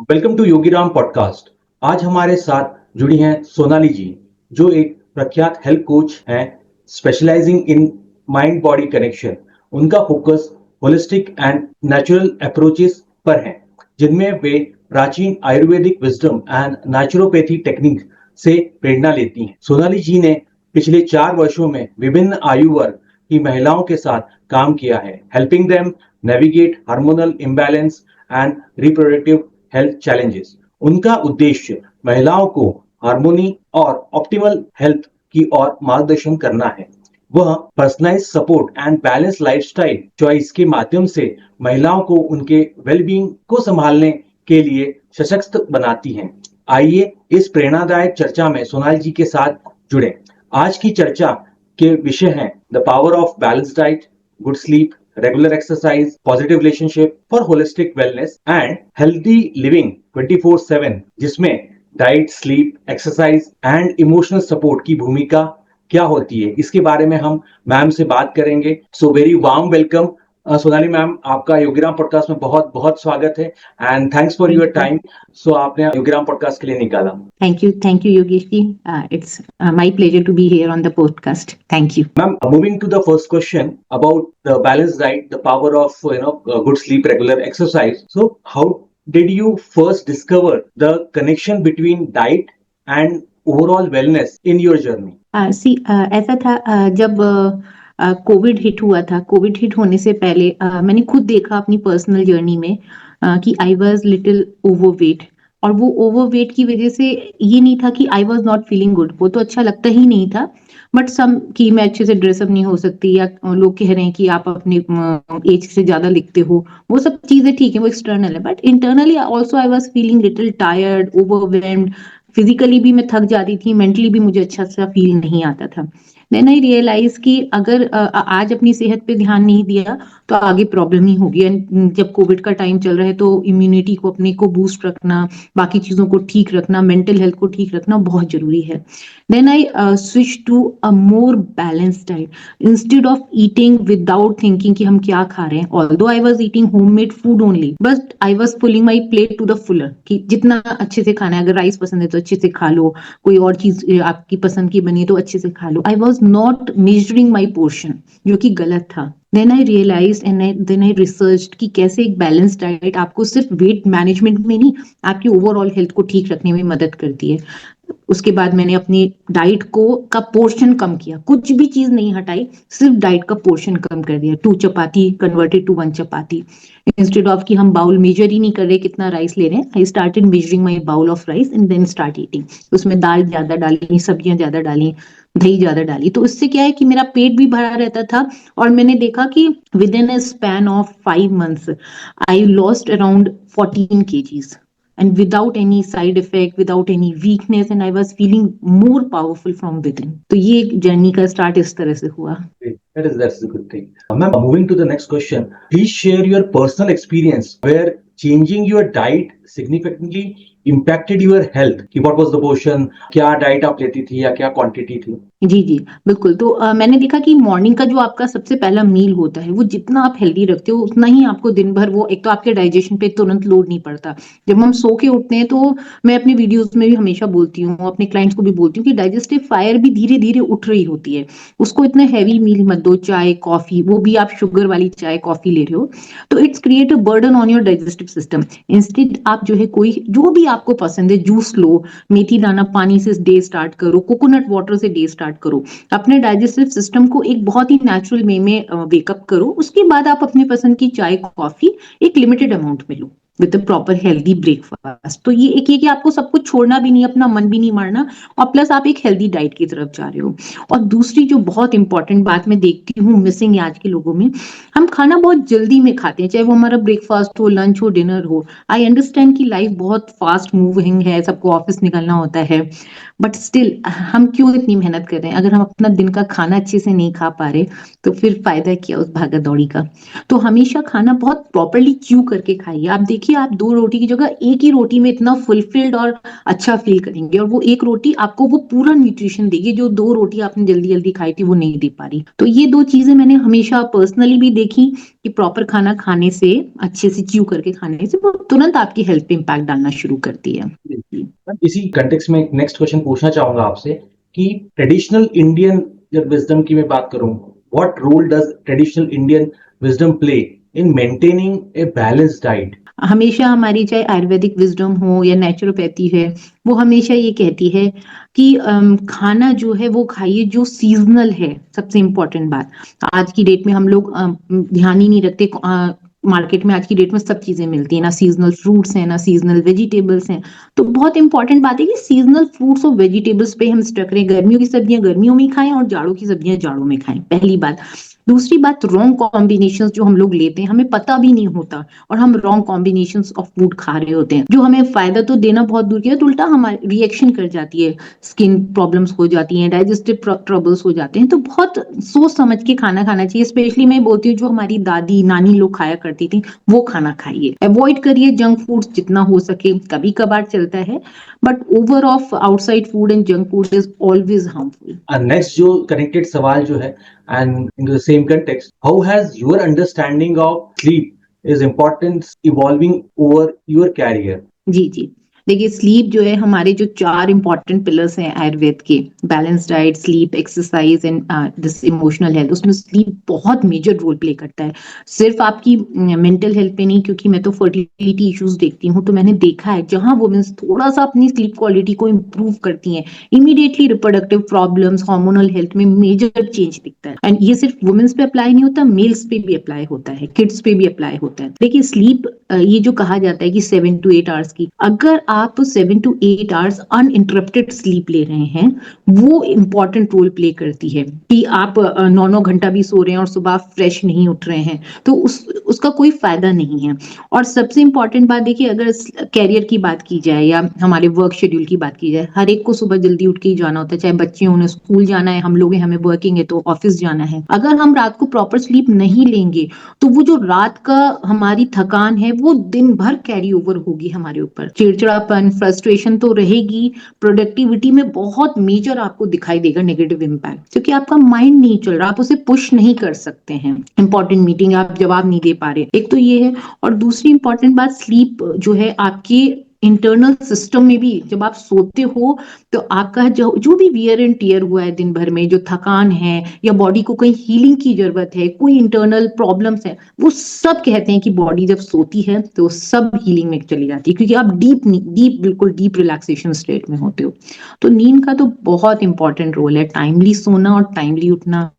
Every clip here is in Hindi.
Welcome to Yogiram podcast. आज हमारे साथ जुड़ी हैं सोनाली जी, जो एक प्रख्यात हेल्थ कोच हैं specialising in mind body connection. उनका focus holistic and natural approaches पर है, जिनमें वे प्राचीन ayurvedic wisdom and naturopathy technique से प्रेरणा लेती हैं। सोनाली जी ने पिछले 4 वर्षों में विभिन्न आयु वर्ग की महिलाओं के साथ काम किया है, helping them navigate hormonal imbalance and reproductive health challenges. उनका उद्देश्य महिलाओं को हार्मोनी और ऑप्टिमल हेल्थ की ओर मार्गदर्शन करना है। वह personalise support and balance lifestyle choice के माध्यम से महिलाओं को उनके वेलबींग को संभालने के लिए सशक्त बनाती हैं। आइए इस प्रेरणादायक चर्चा में सोनाली जी के साथ जुड़े। आज की चर्चा के विषय हैं the power of balance diet, good sleep, regular exercise, positive relationship for holistic wellness and healthy living 24/7, जिसमें diet, sleep, exercise and emotional support की भूमिका क्या होती है, इसके बारे में हम मैम से बात करेंगे। So very warm welcome Sonali ma'am, आपका योगीराम पॉडकास्ट में बहुत बहुत स्वागत है and thanks for your time. So आपने योगीराम पॉडकास्ट के लिए निकाला। Thank you, Yogesh ji. It's my pleasure to be here on the podcast. Thank you. Ma'am, moving to the first question about the balanced diet, the power of good sleep, regular exercise. So, how did you first discover the connection between diet and overall wellness in your journey? ऐसा था जब कोविड हिट हुआ था। कोविड हिट होने से पहले मैंने खुद देखा अपनी पर्सनल जर्नी में कि आई वॉज लिटिल ओवरवेट, और वो ओवरवेट की वजह से ये नहीं था कि आई वॉज नॉट फीलिंग गुड, वो तो अच्छा लगता ही नहीं था, बट सम कि मैं अच्छे से ड्रेसअप नहीं हो सकती, या लोग कह रहे हैं कि आप अपने एज से ज्यादा लिखते हो, वो सब चीजें ठीक है, वो एक्सटर्नल है, but internally also I was feeling little tired, overwhelmed. Physically भी मैं थक जाती थी, मेंटली भी मुझे अच्छा सा फील नहीं आता था। देन आई रियलाइज कि अगर आज अपनी सेहत पे ध्यान नहीं दिया तो आगे प्रॉब्लम ही होगी। एंड जब कोविड का टाइम चल रहा है तो इम्यूनिटी को अपने को बूस्ट रखना, बाकी चीजों को ठीक रखना, मेंटल हेल्थ को ठीक रखना बहुत जरूरी है। Then I switch to a more balance diet instead of eating without thinking कि हम क्या खा रहे हैं। Although I was eating homemade food only, but I was pulling my plate to the fuller कि जितना अच्छे से खाना है, अगर राइस पसंद है तो अच्छे से खा लो, कोई और चीज आपकी पसंद की बनी है तो अच्छे से खा लो। I was not measuring my portion, जो कि गलत था। Then I realise and then I research कि कैसे एक बैलेंस डाइट आपको सिर्फ वेट मैनेजमेंट में नहीं, आपकी ओवरऑल हेल्थ को ठीक रखने में मदद करती है। उसके बाद मैंने अपनी डाइट का पोर्शन कम किया, कुछ भी चीज नहीं हटाई, सिर्फ डाइट का पोर्शन कम कर दिया। 2 chapati converted to 1 chapati. Instead of कि हम बाउल मेजर ही नहीं कर रहे कितना राइस ले रहे हैं, I started measuring my bowl of rice and then start eating. उसमें दाल ज्यादा डाली, सब्जियां ज्यादा डाली, दही ज्यादा डाली, तो इससे क्या है कि मेरा पेट भी भरा रहता था। और मैंने देखा कि with in a span of 5 months I lost around 14 kgs and without any side effect, without any weakness, and I was feeling more powerful from within. तो ये जर्नी का स्टार्ट इस तरह से हुआ। That's a good thing. Ma'am, moving to the next question, please share your personal experience where changing your diet significantly impacted your health. कि what was the portion, क्या डाइट आप लेती थी या क्या क्वांटिटी थी? जी जी बिल्कुल। तो मैंने देखा कि मॉर्निंग का जो आपका सबसे पहला मील होता है, वो जितना आप हेल्दी रखते हो उतना ही आपको दिन भर वो, एक तो आपके डाइजेशन पे तुरंत लोड नहीं पड़ता। जब हम सो के उठते हैं तो मैं अपनी वीडियोस में भी हमेशा बोलती हूँ, अपने क्लाइंट्स को भी बोलती हूँ कि डाइजेस्टिव फायर भी धीरे धीरे उठ रही होती है, उसको इतना हैवी मील मत दो। चाय कॉफी, वो भी आप शुगर वाली चाय कॉफी ले रहे हो तो it's create a burden on your digestive system. Instead आप जो है कोई जो भी आपको पसंद है जूस लो, मेथी दाना पानी से डे स्टार्ट करो, कोकोनट वाटर से डे स्टार्ट करो, अपने डाइजेस्टिव सिस्टम को एक बहुत ही नेचुरल वे में वेकअप करो। उसके बाद आप अपने पसंद की चाय कॉफी एक लिमिटेड अमाउंट में लो विद प्रॉपर हेल्दी ब्रेकफास्ट। तो ये एक कि आपको सब कुछ छोड़ना भी नहीं, अपना मन भी नहीं मारना, और प्लस आप एक हेल्दी डाइट की तरफ जा रहे हो। और दूसरी जो बहुत इंपॉर्टेंट बात मैं देखती हूँ मिसिंग आज के लोगों में, हम खाना बहुत जल्दी में खाते हैं, चाहे वो हमारा ब्रेकफास्ट हो, लंच हो, डिनर हो। आई अंडरस्टैंड कि लाइफ बहुत फास्ट मूविंग है, सबको ऑफिस निकलना होता है, बट स्टिल हम क्यों इतनी मेहनत कर रहे हैं? अगर हम अपना दिन का खाना अच्छे से नहीं खा पा रहे तो फिर फायदा क्या उस भागा दौड़ी का? तो हमेशा खाना बहुत प्रॉपरली च्यू करके खाइए। आप देखिए सोचिए आप 2 रोटी की जगह एक ही रोटी में इतना फुलफिल्ड और अच्छा फील करेंगे, और वो एक रोटी आपको वो पूरा न्यूट्रिशन देगी जो 2 रोटी आपने जल्दी जल्दी खाई थी वो नहीं दे पा रही। तो ये 2 चीजें मैंने हमेशा पर्सनली भी देखी कि प्रॉपर खाना खाने से, अच्छे से च्यू करके खाने से वो तुरंत आपकी हेल्थ पे इम्पैक्ट डालना शुरू करती है। इसी कंटेक्स्ट में नेक्स्ट क्वेश्चन पूछना चाहूंगा आपसे कि ट्रेडिशनल इंडियन जब विजडम की मैं बात करूं, what role does traditional Indian wisdom play in maintaining a balanced diet? हमेशा हमारी चाहे आयुर्वेदिक विजडम हो या नेचुरोपैथी है, वो हमेशा ये कहती है कि खाना जो है वो खाइए जो सीजनल है। सबसे इम्पोर्टेंट बात, आज की डेट में हम लोग ध्यान ही नहीं रखते। मार्केट में आज की डेट में सब चीजें मिलती है, ना सीजनल फ्रूट्स हैं ना सीजनल वेजिटेबल्स हैं। तो बहुत इंपॉर्टेंट बात है कि सीजनल फ्रूट्स और वेजिटेबल्स पे हम स्टक रहे। गर्मियों की सब्जियां गर्मियों में खाएं और जाड़ों की सब्जियां जाड़ों में खाएं, पहली बात। दूसरी बात, रॉन्ग कॉम्बिनेशन जो हम लोग लेते हैं हमें पता भी नहीं होता, और हम रॉन्ग कॉम्बिनेशन ऑफ फूड खा रहे होते हैं जो हमें फायदा तो देना बहुत दूर की है, तो उल्टा हमारी रिएक्शन कर जाती है, स्किन प्रॉब्लम्स हो जाती हैं, डाइजेस्टिव ट्रबल्स हो जाते हैं। तो बहुत सोच समझ के खाना खाना चाहिए। स्पेशली मैं बोलती हूँ जो हमारी दादी नानी लोग खाया करती थी वो खाना खाइए। अवॉइड करिए जंक फूड जितना हो सके, कभी कभार चलता है, but over of outside food and junk food is always harmful. Next जो कनेक्टेड सवाल जो है, and in the same context, how has your understanding of sleep is importance evolving over your career? जी जी, देखिए स्लीप जो है, हमारे जो 4 इंपॉर्टेंट पिलर्स हैं आयुर्वेद के, balance diet, sleep, exercise and this emotional health, उसमें स्लीप बहुत मेजर रोल प्ले करता है। सिर्फ आपकी मेंटल हेल्थ पे नहीं, क्योंकि मैं तो फर्टिलिटी इश्यूज देखती हूँ, तो मैंने देखा है जहां वुमेन्स थोड़ा सा अपनी स्लीप क्वालिटी को इम्प्रूव करती हैं, immediately reproductive problems, hormonal health में मेजर चेंज दिखता है। एंड ये सिर्फ वुमेन्स पे अप्लाई नहीं होता, मेल्स पे भी अप्लाई होता है, किड्स पे भी अप्लाई होता है। देखिए स्लीप, ये जो कहा जाता है कि 7 to 8 आवर्स की, अगर आप 7 to 8 आवर्स अनइंटरप्टेड स्लीप ले रहे हैं, वो इंपॉर्टेंट रोल प्ले करती है। कि आप 9-9 घंटा भी सो रहे हैं और सुबह फ्रेश नहीं उठ रहे हैं, तो उसका कोई फायदा नहीं है। और सबसे इंपॉर्टेंट बात देखिए, अगर कैरियर की बात की जाए या हमारे वर्क शेड्यूल की बात की जाए, हर एक को सुबह जल्दी उठ के ही जाना होता है, चाहे बच्चे उन्हें स्कूल जाना है, हम लोग हैं हमें वर्किंग है तो ऑफिस जाना है। अगर हम रात को प्रॉपर स्लीप नहीं लेंगे तो वो जो रात का हमारी थकान है वो दिन भर कैरी ओवर होगी हमारे ऊपर। चिड़चिड़ापन, फ्रस्ट्रेशन तो रहेगी, प्रोडक्टिविटी में बहुत मेजर आपको दिखाई देगा नेगेटिव इम्पैक्ट, क्योंकि आपका माइंड नहीं चल रहा, आप उसे पुश नहीं कर सकते हैं। इंपॉर्टेंट मीटिंग आप जवाब नहीं दे पा रहे, एक तो ये है। और दूसरी इंपॉर्टेंट बात, स्लीप जो है आपकी इंटरनल सिस्टम में भी, जब आप सोते हो तो आपका जो भी वियर एंड टियर हुआ है दिन भर में, जो थकान है या बॉडी को कहीं हीलिंग की जरूरत है, कोई इंटरनल प्रॉब्लम्स है, वो सब कहते हैं कि बॉडी जब सोती है तो सब हीलिंग में चली जाती है, क्योंकि आप बिल्कुल डीप रिलैक्सेशन स्टेट में होते हो। तो नींद का तो बहुत इंपॉर्टेंट रोल है। टाइमली सोना और टाइमली उठना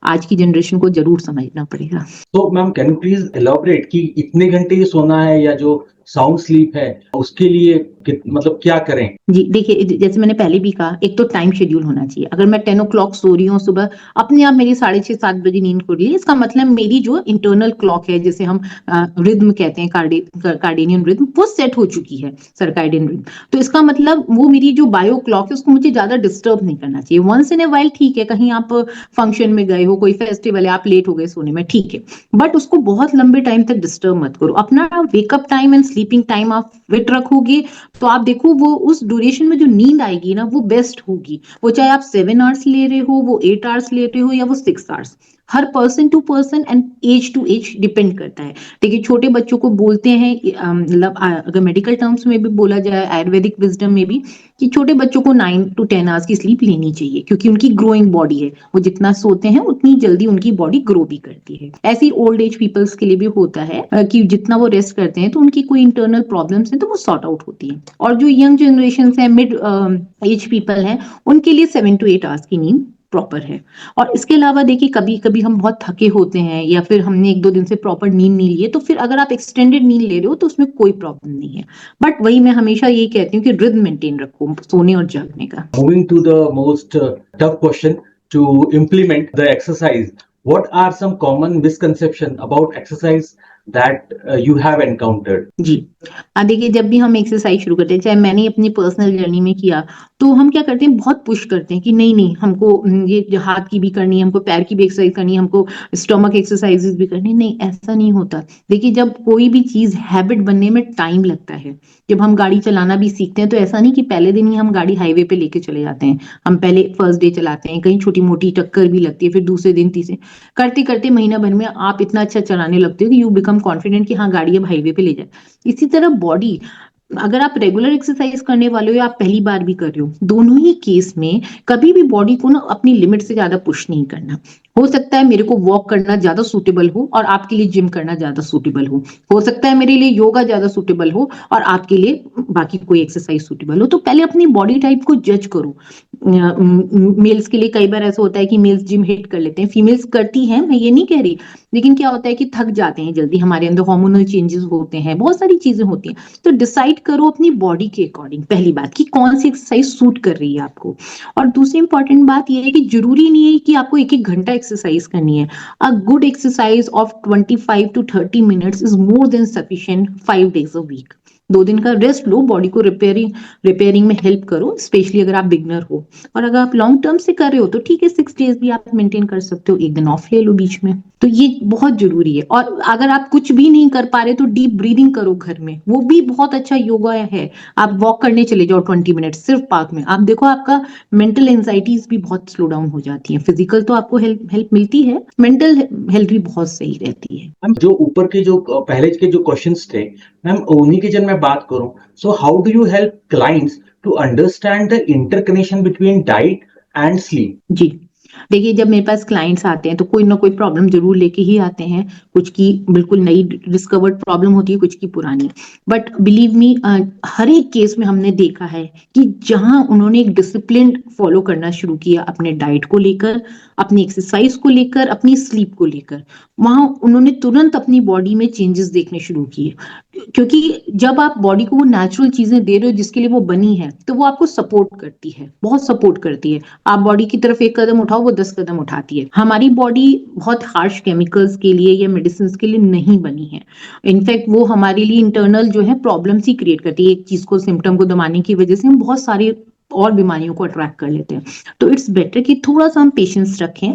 आज की जनरेशन को जरूर समझना पड़ेगा। तो ma'am can you please elaborate कि इतने घंटे ही सोना है या जो साउंड स्लीप है उसके लिए मतलब क्या करें? जी देखिए, जैसे मैंने पहले भी कहा, एक तो टाइम शेड्यूल होना चाहिए। अगर मैं 10 o'clock सो रही हूँ सुबह, अपने आप मेरी 6:30-7 बजे नींद खुल रही है, इसका मतलब मेरी जो इंटरनल क्लॉक है, जिसे हम रिद्म कहते हैं, कार्डियन रिद्म, वो सेट हो चुकी है, सर्काइडियन रिद्म। तो इसका मतलब वो मेरी जो बायो क्लॉक है उसको मुझे ज्यादा डिस्टर्ब नहीं करना चाहिए। वंस इन ए वाइल ठीक है, कहीं आप फंक्शन में गए हो, कोई फेस्टिवल है, आप लेट हो गए सोने में, ठीक है, बट उसको बहुत लंबे टाइम तक डिस्टर्ब मत करो। अपना wake up time and sleeping time आप फिट रखोगे तो आप देखो वो उस ड्यूरेशन में जो नींद आएगी ना वो बेस्ट होगी। वो चाहे आप 7 आवर्स ले रहे हो, वो 8 आवर्स ले रहे हो, या वो 6 आवर्स, हर person to person and age to age depend करता है। देखिए छोटे बच्चों को बोलते हैं, मतलब अगर मेडिकल टर्म्स में भी बोला जाए, आयुर्वेदिक विजडम में भी, कि छोटे बच्चों को 9 to 10 आवर्स की स्लीप लेनी चाहिए, क्योंकि उनकी ग्रोइंग बॉडी है, वो जितना सोते हैं उतनी जल्दी उनकी बॉडी ग्रो भी करती है। ऐसे ही ओल्ड एज पीपल्स के लिए भी होता है कि जितना वो रेस्ट करते हैं तो उनकी कोई इंटरनल प्रॉब्लम्स हैं तो वो सॉर्ट आउट होती है। और जो यंग जनरेशन है, मिड एज पीपल हैं, उनके लिए 7 to 8 आवर्स की नींद प्रॉपर है। और इसके अलावा देखिए, कभी कभी हम बहुत थके होते हैं या फिर हमने 1-2 दिन से प्रॉपर नींद नहीं ली है, तो फिर अगर आप एक्सटेंडेड नींद ले रहे हो तो उसमें कोई प्रॉब्लम नहीं है। बट वही मैं हमेशा यही कहती हूँ कि रिदम मेंटेन रखो सोने और जागने का। Moving to the most tough question, to implement the exercise, what are some common misconceptions about exercise that you have encountered? जी, देखिए जब भी हम एक्सरसाइज शुरू करते हैं, चाहे मैंने अपनी पर्सनल जर्नी में किया तो हम क्या करते हैं, बहुत पुश करते हैं कि नहीं नहीं हमको ये जो हाथ की भी करनी है, हमको पैर की भी एक्सरसाइज करनी है, हमको स्टमक एक्सरसाइजेस भी करनी है। नहीं, ऐसा नहीं होता। देखिए, जब कोई भी चीज हैबिट बनने में टाइम लगता है। जब हम गाड़ी चलाना भी सीखते हैं तो ऐसा नहीं कि पहले दिन ही हम गाड़ी हाईवे पे लेके चले जाते हैं। हम पहले फर्स्ट डे चलाते हैं, कहीं छोटी मोटी टक्कर भी लगती है, फिर दूसरे दिन तीसरे, करते करते महीना भर में आप इतना अच्छा चलाने लगते हो कि यू बिकम कॉन्फिडेंट कि हाँ गाड़ी अब हाईवे पे ले जाए। इसी तरह बॉडी, अगर आप रेगुलर एक्सरसाइज करने वाले हो या आप पहली बार भी कर रहे हो, दोनों ही केस में कभी भी बॉडी को ना अपनी लिमिट से ज्यादा पुश नहीं करना। हो सकता है मेरे को वॉक करना ज्यादा सूटेबल हो और आपके लिए जिम करना ज्यादा सूटेबल हो सकता है मेरे लिए योगा ज्यादा सूटेबल हो और आपके लिए बाकी कोई एक्सरसाइज सूटेबल हो। तो पहले अपनी बॉडी टाइप को जज करो। मेल्स के लिए कई बार ऐसा होता है कि मेल्स जिम हिट कर लेते हैं, फीमेल्स करती हैं, मैं ये नहीं कह रही, लेकिन क्या होता है कि थक जाते हैं जल्दी, हमारे अंदर हार्मोनल चेंजेस होते हैं, बहुत सारी चीजें होती हैं। तो डिसाइड करो अपनी बॉडी के अकॉर्डिंग, पहली बात कि कौन सी एक्सरसाइज सूट कर रही है आपको। और दूसरी इंपॉर्टेंट बात यह है कि जरूरी नहीं है कि आपको एक एक घंटा एक्सरसाइज करनी है। A good exercise of 25 to 30 minutes is more than sufficient 5 days a week। 2 दिन का रेस्ट लो, बॉडी को रिपेयरिंग में हेल्प करो, स्पेशली अगर आप बिगनर हो। और अगर आप लॉन्ग टर्म से कर रहे हो तो ठीक है, 6 days भी आप मेंटेन कर सकते हो, एक दिन ऑफ ले लो बीच में। तो ये बहुत जरूरी है। और अगर आप कुछ भी नहीं कर पा रहे तो डीप ब्रीदिंग करो घर में, वो भी बहुत अच्छा योगा है। आप वॉक करने चले जाओ 20 मिनट सिर्फ पार्क में, आप देखो आपका मेंटल एंजाइटीज भी बहुत स्लो डाउन हो जाती है। फिजिकल तो आपको हेल्प मिलती है, मेंटल हेल्थ भी बहुत सही रहती है। मैम, जो ऊपर के जो पहले के जो क्वेश्चंस थे मैम, उन्हीं की जब मैं बात करूं, so how do you help clients to understand the interconnection between diet and sleep? जी, देखिए, जब मेरे पास क्लाइंट्स आते हैं तो कोई ना कोई प्रॉब्लम जरूर लेके ही आते हैं। कुछ की बिल्कुल नई डिस्कवर्ड प्रॉब्लम होती है, कुछ की पुरानी। बट बिलीव मी, हर एक केस में हमने देखा है कि जहां उन्होंने एक डिसिप्लिन फॉलो करना शुरू किया अपने डाइट को लेकर, अपनी एक्सरसाइज को लेकर, अपनी स्लीप को लेकर, वहां उन्होंने तुरंत अपनी बॉडी में चेंजेस देखने शुरू किए। क्योंकि जब आप बॉडी को वो नेचुरल चीजें दे रहे हो जिसके लिए वो बनी है, तो वो आपको सपोर्ट करती है, बहुत सपोर्ट करती है। आप बॉडी की तरफ एक कदम उठाओ, वो 10 कदम उठाती है। हमारी बॉडी बहुत हार्श केमिकल्स के लिए या मेडिसिन के लिए नहीं बनी है। इनफैक्ट वो हमारे लिए इंटरनल जो है प्रॉब्लम्स ही क्रिएट करती है। एक चीज को, सिम्टम को दबाने की वजह से हम बहुत सारी और बीमारियों को अट्रैक्ट कर लेते हैं। तो इट्स बेटर कि थोड़ा सा हम पेशेंस रखें,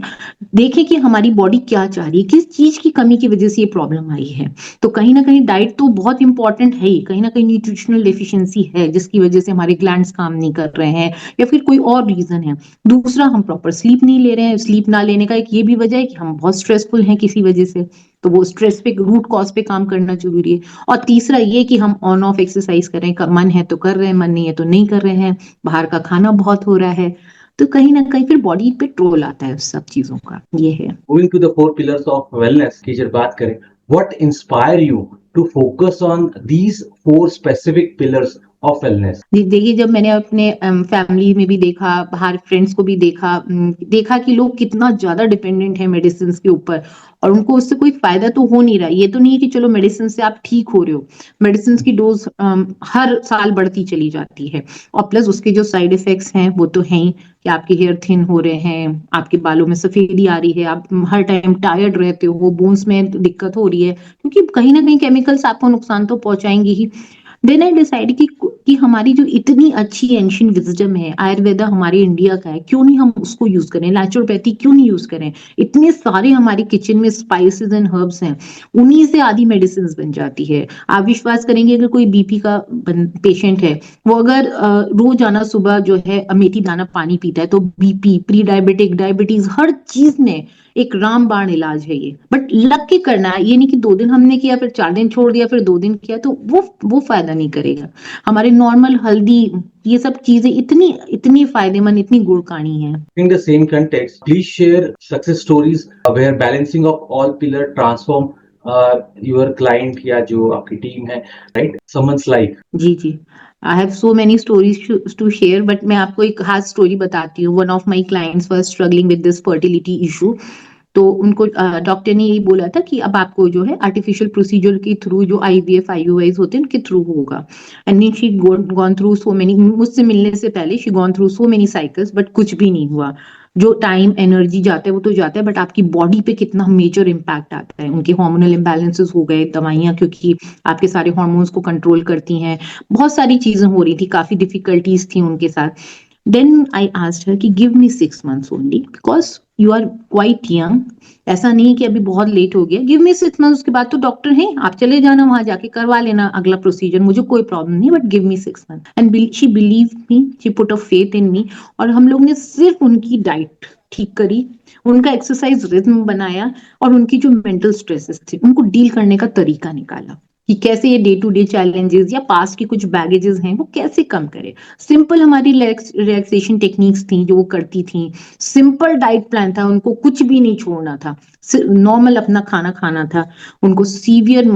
देखें कि हमारी बॉडी क्या चाह रही है, किस चीज की कमी की वजह से ये प्रॉब्लम आई है। तो कहीं ना कहीं डाइट तो बहुत इंपॉर्टेंट है ही, कहीं ना कहीं न्यूट्रिशनल डेफिशिएंसी है जिसकी वजह से हमारे ग्लैंड्स काम नहीं कर रहे हैं, या फिर कोई और रीजन है। दूसरा, हम प्रॉपर स्लीप नहीं ले रहे हैं। स्लीप ना लेने का एक ये भी वजह है कि हम बहुत स्ट्रेसफुल हैं किसी वजह से, तो वो स्ट्रेस पे, रूट कॉज पे काम करना जरूरी है। और तीसरा ये कि हम ऑन ऑफ एक्सरसाइज करें, मन है तो कर रहे हैं, मन नहीं है तो नहीं कर रहे हैं, बाहर का खाना बहुत हो रहा है। तो कहीं ना कहीं फिर बॉडी पे ट्रोल आता है उस सब चीजों का, ये है। Moving to the 4 pillars of wellness की जब बात करें, what inspire you to focus on these 4 specific pillars of wellness? देखिए, जब मैंने अपने फैमिली में भी देखा, बाहर फ्रेंड्स को भी देखा, देखा कि लोग कितना ज्यादा डिपेंडेंट है मेडिसिन के ऊपर, और उनको उससे कोई फायदा तो हो नहीं रहा। ये तो नहीं है कि चलो मेडिसिन से आप ठीक हो रहे हो, मेडिसिन की डोज हर साल बढ़ती चली जाती है। और प्लस उसके जो साइड इफेक्ट्स हैं वो तो हैं ही, कि आपके हेयर थिन हो रहे हैं, आपके बालों में सफेदी आ रही है, आप हर टाइम टायर्ड रहते हो, बोन्स में दिक्कत हो रही है, क्योंकि कहीं ना कहीं केमिकल्स आपको नुकसान तो पहुंचाएंगे ही। देन आई डिसाइड कि हमारी जो इतनी अच्छी एंशियंट विजडम है, आयुर्वेदा हमारे इंडिया का है, क्यों नहीं हम उसको यूज करें, नेचुरोपैथी क्यों नहीं यूज करें। इतने सारे हमारे किचन में स्पाइसेस एंड हर्ब्स हैं, उन्हीं से आधी मेडिसिन बन जाती है। आप विश्वास करेंगे, अगर कोई बीपी का पेशेंट है, वो अगर रोजाना सुबह जो है मेथी दाना पानी पीता है, तो बीपी, प्री डायबिटिक, डायबिटीज, हर चीज में एक रामबाण इलाज है ये। बट लग के करना है, ये नहीं कि 2 दिन हमने किया, फिर 4 दिन छोड़ दिया, फिर 2 दिन किया, तो वो फायदा नहीं करेगा। हमारे नॉर्मल हल्दी, ये सब चीजें इतनी इतनी फायदेमंद, इतनी गुणकारी हैं। In the same context, please share success stories where balancing of all pillar transform your client या जो आपकी टीम है, right? Someone's life. जी जी, I have so many stories to share, but मैं आपको एक खास स्टोरी बताती हूँ। One of my clients was struggling with this fertility issue. तो उनको डॉक्टर ने यही बोला था कि अब आपको जो है आर्टिफिशियल प्रोसीजर के थ्रू, जो IVF IUIs होते हैं उनके थ्रू होगा। And she gone through so many, मुझसे मिलने से पहले she gone through so many cycles, but कुछ भी नहीं हुआ। जो टाइम एनर्जी जाता है वो तो जाता है, बट आपकी बॉडी पे कितना मेजर इम्पैक्ट आता है। उनके हार्मोनल इम्बैलेंसेस हो गए, दवाइयाँ क्योंकि आपके सारे हार्मोन्स को कंट्रोल करती हैं, बहुत सारी चीजें हो रही थी, काफी डिफिकल्टीज थी उनके साथ। Then I asked her कि give me 6 months only because you are quite young. ऐसा नहीं कि अभी बहुत लेट हो गया, गिव मी 6 मंथ्स, उसके बाद तो डॉक्टर हैं, आप चले जाना वहां जाके करवा लेना अगला प्रोसीजर, मुझे कोई प्रॉब्लम नहीं, but give me 6 month. And she believe me, she put a faith in me. और हम लोग ने सिर्फ उनकी डाइट ठीक करी, उनका एक्सरसाइज रिज्म बनाया, और उनकी जो मेंटल स्ट्रेसेस थे उनको डील करने का तरीका निकाला कि कैसे ये डे टू डे चैलेंजेस या पास्ट की कुछ बैगेजेस हैं वो कैसे कम करे। सिंपल हमारी रिलैक्सेशन टेक्निक्स थी जो वो करती थी, सिंपल डाइट प्लान था, उनको कुछ भी नहीं छोड़ना था, नॉर्मल अपना खाना खाना था। उनको सीवियर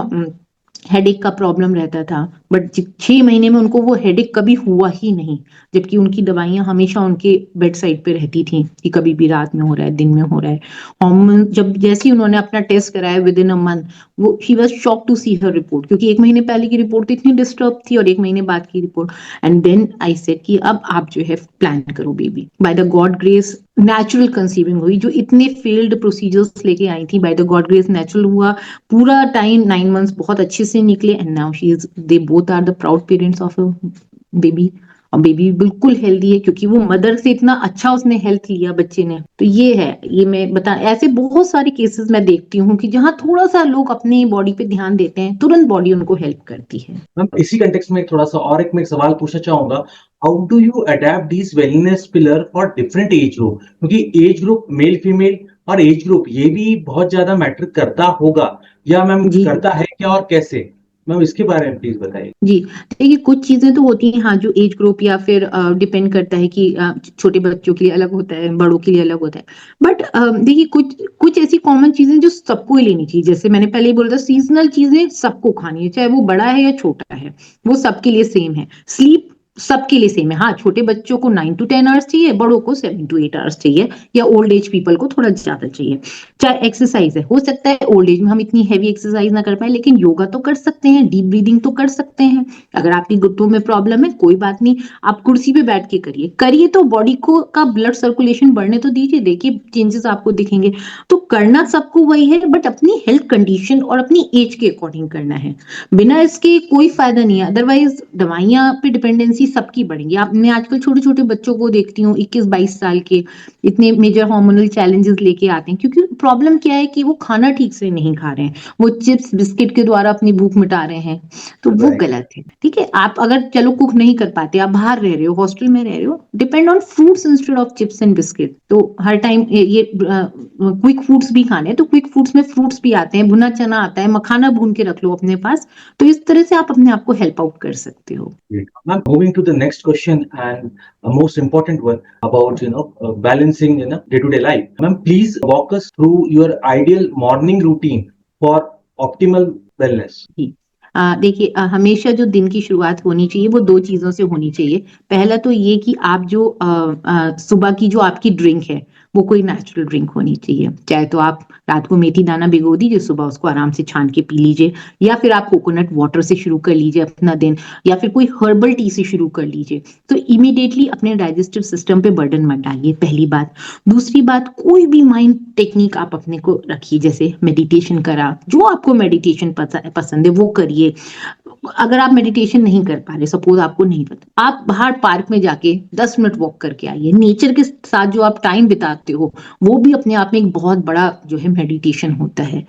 हेडेक का प्रॉब्लम रहता था, बट 6 महीने में उनको वो हेडेक कभी हुआ ही नहीं, जबकि उनकी दवाइयां हमेशा उनके बेड साइड पे रहती थी कि कभी भी रात में हो रहा है, दिन में हो रहा है। हार्मोन जब जैसे ही उन्होंने अपना टेस्ट कराया विद इन अ मंथ, वो she was shock to see her report, क्योंकि 1 महीने पहले की रिपोर्ट इतनी डिस्टर्ब थी और 1 महीने बाद की report. And then I said कि अब आप जो है प्लान करो baby, by the God grace natural conceiving हुई। जो इतने फेल्ड प्रोसीजर्स लेके आई थी, by the God grace natural हुआ। पूरा टाइम 9 मंथ्स बहुत अच्छे से निकले, and now she is, they both are the proud parents of a baby. और बेबी बिल्कुल हेल्दी है, क्योंकि वो मदर से इतना अच्छा उसने हेल्थ लिया बच्चे ने। तो ये है, ये मैं बता, ऐसे बहुत सारे केसेस मैं देखती हूँ कि जहाँ थोड़ा सा लोग अपनी बॉडी पे ध्यान देते हैं, तुरंत बॉडी उनको हेल्प करती है। मैम इसी कंटेक्स्ट में थोड़ा सा और एक मैं सवाल पूछना चाहूंगा, how do you adapt this wellness pillar for different age group, क्योंकि एज ग्रुप मेल फीमेल और एज ग्रुप ये भी बहुत ज्यादा मैटर करता होगा, या मैम जी करता है क्या और कैसे? मैम इसके बारे में प्लीज बताइए। जी, देखिए कुछ चीजें तो होती हैं, हाँ, जो एज ग्रुप या फिर डिपेंड करता है कि छोटे बच्चों के लिए अलग होता है, बड़ों के लिए अलग होता है। बट देखिए कुछ कुछ ऐसी कॉमन चीजें जो सबको ही लेनी चाहिए, जैसे मैंने पहले ही बोला था, सीजनल चीजें सबको खानी है, चाहे वो बड़ा है या छोटा है, वो सबके लिए सेम है। स्लीप सबके लिए सेम है, हाँ, छोटे बच्चों को 9 to 10 आवर्स चाहिए, बड़ों को 7 to 8 आवर्स चाहिए, या ओल्ड एज पीपल को थोड़ा ज्यादा चाहिए। चाहे एक्सरसाइज है, हो सकता है ओल्ड एज में हम इतनी हैवी एक्सरसाइज ना कर पाए, लेकिन योगा तो कर सकते हैं, डीप ब्रीदिंग तो कर सकते हैं। अगर आपकी घुटनों में प्रॉब्लम है, कोई बात नहीं, आप कुर्सी पे बैठ के करिए करिए, तो बॉडी को का ब्लड सर्कुलेशन बढ़ने तो दीजिए, देखिए चेंजेस आपको दिखेंगे। तो करना सबको वही है, बट अपनी हेल्थ कंडीशन और अपनी एज के अकॉर्डिंग करना है, बिना इसके कोई फायदा नहीं है। अदरवाइज दवाइयां पे डिपेंडेंसी सबकी बढ़ेगी। आप, मैं आजकल छोटे छोटे बच्चों को देखती हूँ, 21-22 साल के, इतने मेजर हार्मोनल चैलेंजेस लेके आते हैं, क्योंकि प्रॉब्लम क्या है कि वो खाना ठीक से नहीं खा रहे हैं, वो चिप्स बिस्किट के द्वारा अपनी भूख मिटा रहे हैं। तो वो Right. गलत है। ठीक है, आप अगर चलो कुक नहीं कर पाते, आप बाहर रह रहे हो, हॉस्टल में रह रहे हो, depend on fruits instead of chips and biscuit. तो हर टाइम ये क्विक फूड्स भी खाने हैं, तो क्विक फूड्स में फ्रूट्स भी आते हैं, भुना चना आता है, मखाना भून के रख लो अपने पास। तो इस तरह से आप अपने आप को हेल्प आउट कर सकते हो। Great. Ma'am, moving to the next question and a most important one about balancing in a day-to-day life. Ma'am, please walk us through your ideal morning routine for optimal wellness. जी, देखिए, हमेशा जो दिन की शुरुआत होनी चाहिए वो 2 चीजों से होनी चाहिए। पहला तो ये कि आप जो सुबह की जो आपकी ड्रिंक है वो कोई नेचुरल ड्रिंक होनी चाहिए। चाहे तो आप रात को मेथी दाना भिगो दीजिए, सुबह उसको आराम से छान के पी लीजिए, या फिर आप कोकोनट वाटर से शुरू कर लीजिए अपना दिन, या फिर कोई हर्बल टी से शुरू कर लीजिए। तो इमीडिएटली अपने डाइजेस्टिव सिस्टम पे बर्डन मत डालिए, पहली बात। दूसरी बात, कोई भी माइंड टेक्निक आप अपने को रखिए, जैसे मेडिटेशन करा, जो आपको मेडिटेशन पसंद है वो करिए। अगर आप मेडिटेशन नहीं कर पा रहे, सपोज आपको नहीं पता, आप बाहर पार्क में जाके 10 मिनट वॉक करके आइए। नेचर के साथ जो आप टाइम बिताते हो वो भी अपने आप में एक बहुत बड़ा जो है मेडिटेशन होता है।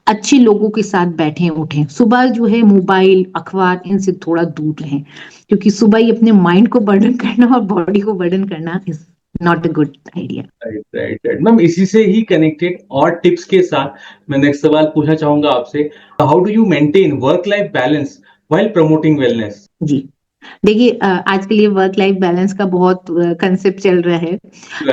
अच्छे लोगों के साथ बैठें उठें, सुबह जो है मोबाइल अखबार इनसे थोड़ा दूर रहें, क्योंकि सुबह ही अपने माइंड को बर्डन करना और बॉडी को बर्डन करना is not a good idea. Right ma'am, इसी से ही कनेक्टेड और टिप्स के साथ मैं नेक्स्ट सवाल पूछना चाहूंगा आपसे, how do you maintain work life balance while promoting wellness? जी, देखिए, आजकल ये वर्क लाइफ बैलेंस का बहुत कंसेप्ट चल रहा है।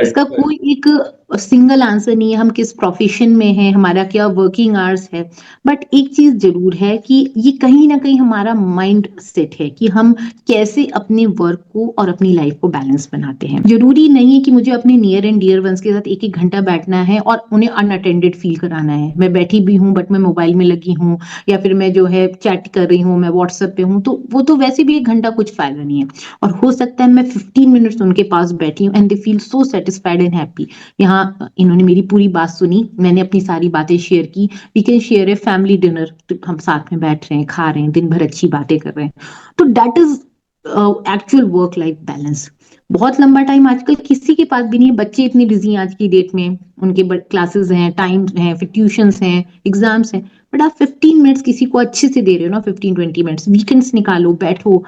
इसका राइट। कोई एक सिंगल आंसर नहीं है, हम किस प्रोफेशन में हैं, हमारा क्या वर्किंग आवर्स है। बट एक चीज जरूर है कि ये कहीं ना कहीं हमारा माइंड सेट है कि हम कैसे अपने वर्क को और अपनी लाइफ को बैलेंस बनाते हैं। जरूरी नहीं है कि मुझे अपने नियर एंड डियर वंस के साथ 1-1 घंटा बैठना है और उन्हें अनअटेंडेड फील कराना है। मैं बैठी भी हूँ बट मैं मोबाइल में लगी हूँ, या फिर मैं जो है चैट कर रही हूँ, मैं व्हाट्सएप पे हूँ, तो वो तो वैसे भी 1 घंटा कुछ फायदा नहीं है। और हो सकता है मैं 15 मिनट्स उनके पास बैठी हूँ and they feel so satisfied and happy. यहाँ इन्होंने मेरी पूरी बात सुनी, मैंने अपनी सारी बातें शेयर की। We can share a family dinner, तो हम साथ में बैठ रहे हैं, खा रहे हैं, दिन भर अच्छी बातें कर रहे हैं। तो that is actual work life balance. बहुत लंबा टाइम आजकल किसी के पास भी नहीं है, बच्चे इतने बिजी आज की डेट में, उनके क्लासेस हैं, टाइम हैं, फिर ट्यूशंस हैं, एग्जाम्स हैं, बट आप 15 मिनट्स किसी को अच्छे से दे रहे हो ना, 15-20 मिनट्स वीकेंड्स निकालो, बैठो।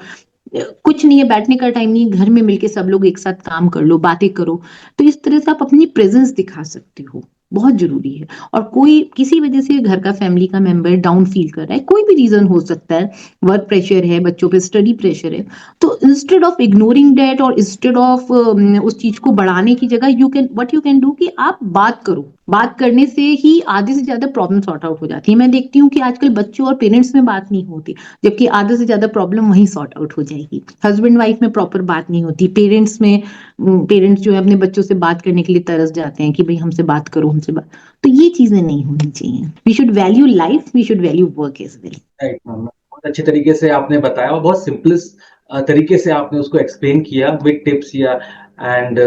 कुछ नहीं है, बैठने का टाइम नहीं, घर में मिलके सब लोग एक साथ काम कर लो, बातें करो। तो इस तरह से आप अपनी प्रेजेंस दिखा सकते हो, बहुत जरूरी है। और कोई किसी वजह से घर का फैमिली का मेंबर डाउन फील कर रहा है, कोई भी रीजन हो सकता है, वर्क प्रेशर है, बच्चों पे स्टडी प्रेशर है, तो इंस्टेड ऑफ इग्नोरिंग डेट और इंस्टेड ऑफ उस चीज को बढ़ाने की जगह यू कैन डू कि आप बात करो। बात करने से ही आधे से ज्यादा प्रॉब्लम सॉर्ट आउट हो जाती है। मैं देखती हूँ कि आजकल बच्चों और पेरेंट्स में बात नहीं होती, जबकि आधे से ज्यादा प्रॉब्लम वहीं सॉर्ट आउट हो जाएगी। हस्बैंड वाइफ में प्रॉपर बात नहीं होती, पेरेंट्स जो है अपने बच्चों से बात करने के लिए तरस जाते हैं कि भाई हमसे बात करो, हमसे बात। तो ये चीजें नहीं होनी चाहिए। We should value life, we should value work as well. Right ma'am, बहुत अच्छे तरीके से आपने बताया और बहुत सिंपलेस्ट तरीके से आपने उसको एक्सप्लेन किया विद टिप्स या एंड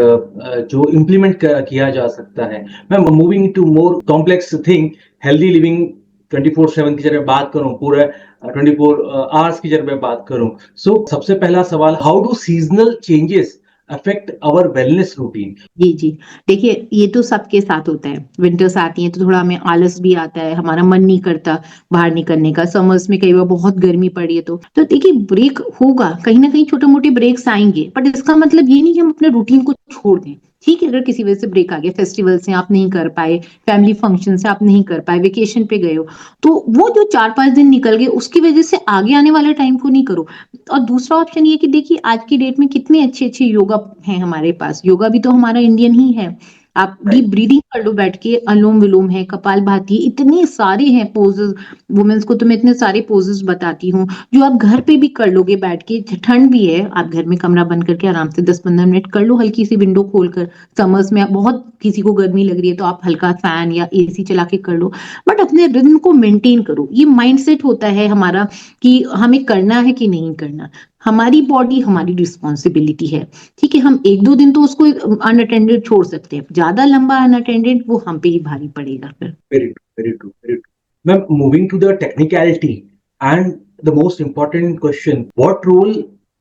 जो इम्प्लीमेंट किया जा सकता है। Ma'am, moving to more complex thing, healthy living 24/7 की जगह बात करूं, पूरा 24 आवर्स की जगह बात करूं, सो सबसे पहला सवाल, how do seasonal changes affect our wellness routine? जी जी, देखिए ये तो सबके साथ होता है। विंटर्स आती हैं तो थोड़ा हमें आलस भी आता है, हमारा मन नहीं करता बाहर निकलने का। समर्स में कई बार बहुत गर्मी पड़ी है, तो देखिए ब्रेक होगा, कहीं ना कहीं छोटे मोटे ब्रेक्स आएंगे, बट इसका मतलब ये नहीं कि हम अपने रूटीन को छोड़ दें। ठीक है, अगर किसी वजह से ब्रेक आ गया, फेस्टिवल से आप नहीं कर पाए, फैमिली फंक्शन से आप नहीं कर पाए, वेकेशन पे गए हो, तो वो जो 4-5 दिन निकल गए उसकी वजह से आगे आने वाले टाइम को नहीं करो। और दूसरा ऑप्शन ये कि देखिए आज की डेट में कितने अच्छे अच्छे योगा हैं हमारे पास। योगा भी तो हमारा इंडियन ही है। आप डीप ब्रीदिंग कर लो बैठ के, अनुलोम विलोम है, कपालभाति, इतने सारे हैं पोजेस। वुमेन्स को तो मैं इतने सारे पोजेस बताती हूँ जो आप घर पे भी कर लोगे बैठ के। ठंड भी है, आप घर में कमरा बंद करके आराम से 10-15 मिनट कर लो, हल्की सी विंडो खोलकर। समर्स में बहुत किसी को गर्मी लग रही है तो आप हल्का फैन या एसी चला के कर लो, बट अपने रिदम को मेंटेन करो। ये माइंडसेट होता है हमारा कि हमें करना है कि नहीं करना। हमारी बॉडी हमारी रिस्पॉन्सिबिलिटी है। ठीक है, हम 1-2 दिन तो उसको अनअटेंडेड छोड़ सकते हैं, ज्यादा लंबा अनअटेंडेड वो हम पे ही भारी पड़ेगा फिर। Very true, very true, very true. Ma'am, moving to the technicality and the most important question, what role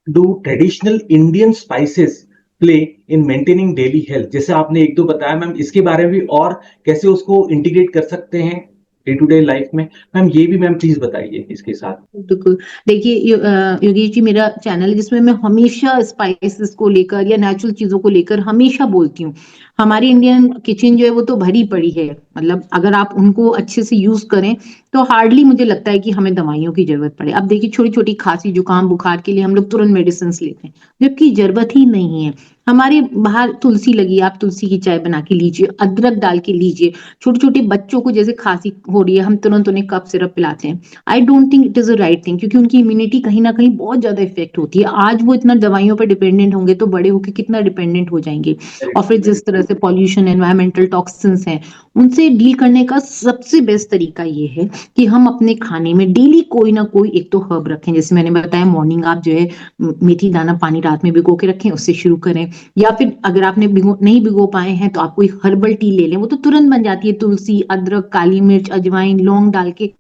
do traditional Indian spices play in maintaining daily health? जैसे आपने एक दो बताया मैम, इसके बारे में भी और कैसे उसको इंटीग्रेट कर सकते हैं डे टू डे लाइफ में, मैम ये भी मैम प्लीज बताइए इसके साथ। बिल्कुल। देखिए योगेश जी, मेरा चैनल है जिसमें मैं हमेशा स्पाइसेस को लेकर या नेचुरल चीजों को लेकर हमेशा बोलती हूँ। हमारी इंडियन किचन जो है वो तो भरी पड़ी है, मतलब अगर आप उनको अच्छे से यूज करें तो हार्डली मुझे लगता है कि हमें दवाइयों की जरूरत पड़े। अब देखिए छोटी छोटी खांसी जुकाम बुखार के लिए हम लोग तुरंत मेडिसिन लेते हैं, जबकि जरूरत ही नहीं है। हमारे बाहर तुलसी लगी, आप तुलसी की चाय बना के लीजिए, अदरक डाल के लीजिए। छोटे छोटे बच्चों को जैसे खांसी हो रही है, हम तुरंत उन्हें कफ सिरप पिलाते हैं। I don't think it is a right thing, क्योंकि उनकी इम्यूनिटी कहीं ना कहीं बहुत ज्यादा इफेक्ट होती है। आज वो इतना दवाइयों पर डिपेंडेंट होंगे तो बड़े होकर कितना डिपेंडेंट हो जाएंगे। और फिर जिस तरह से पॉल्यूशन, एनवायरमेंटल टॉक्सिन्स हैं, उनसे डील करने का सबसे बेस्ट तरीका ये है कि हम अपने खाने में डेली कोई ना कोई एक तो हर्ब रखें। जैसे मैंने बताया, मॉर्निंग आप जो है मेथी दाना पानी रात में भिगो के रखें, उससे शुरू करें। या फिर अगर आपने नहीं भिगो पाए हैं तो आप कोई हर्बल टी ले लें, वो तो तुरंत बन जाती है। तुलसी, अदरक, काली मिर्च, अजवाइन, लौंग डाल के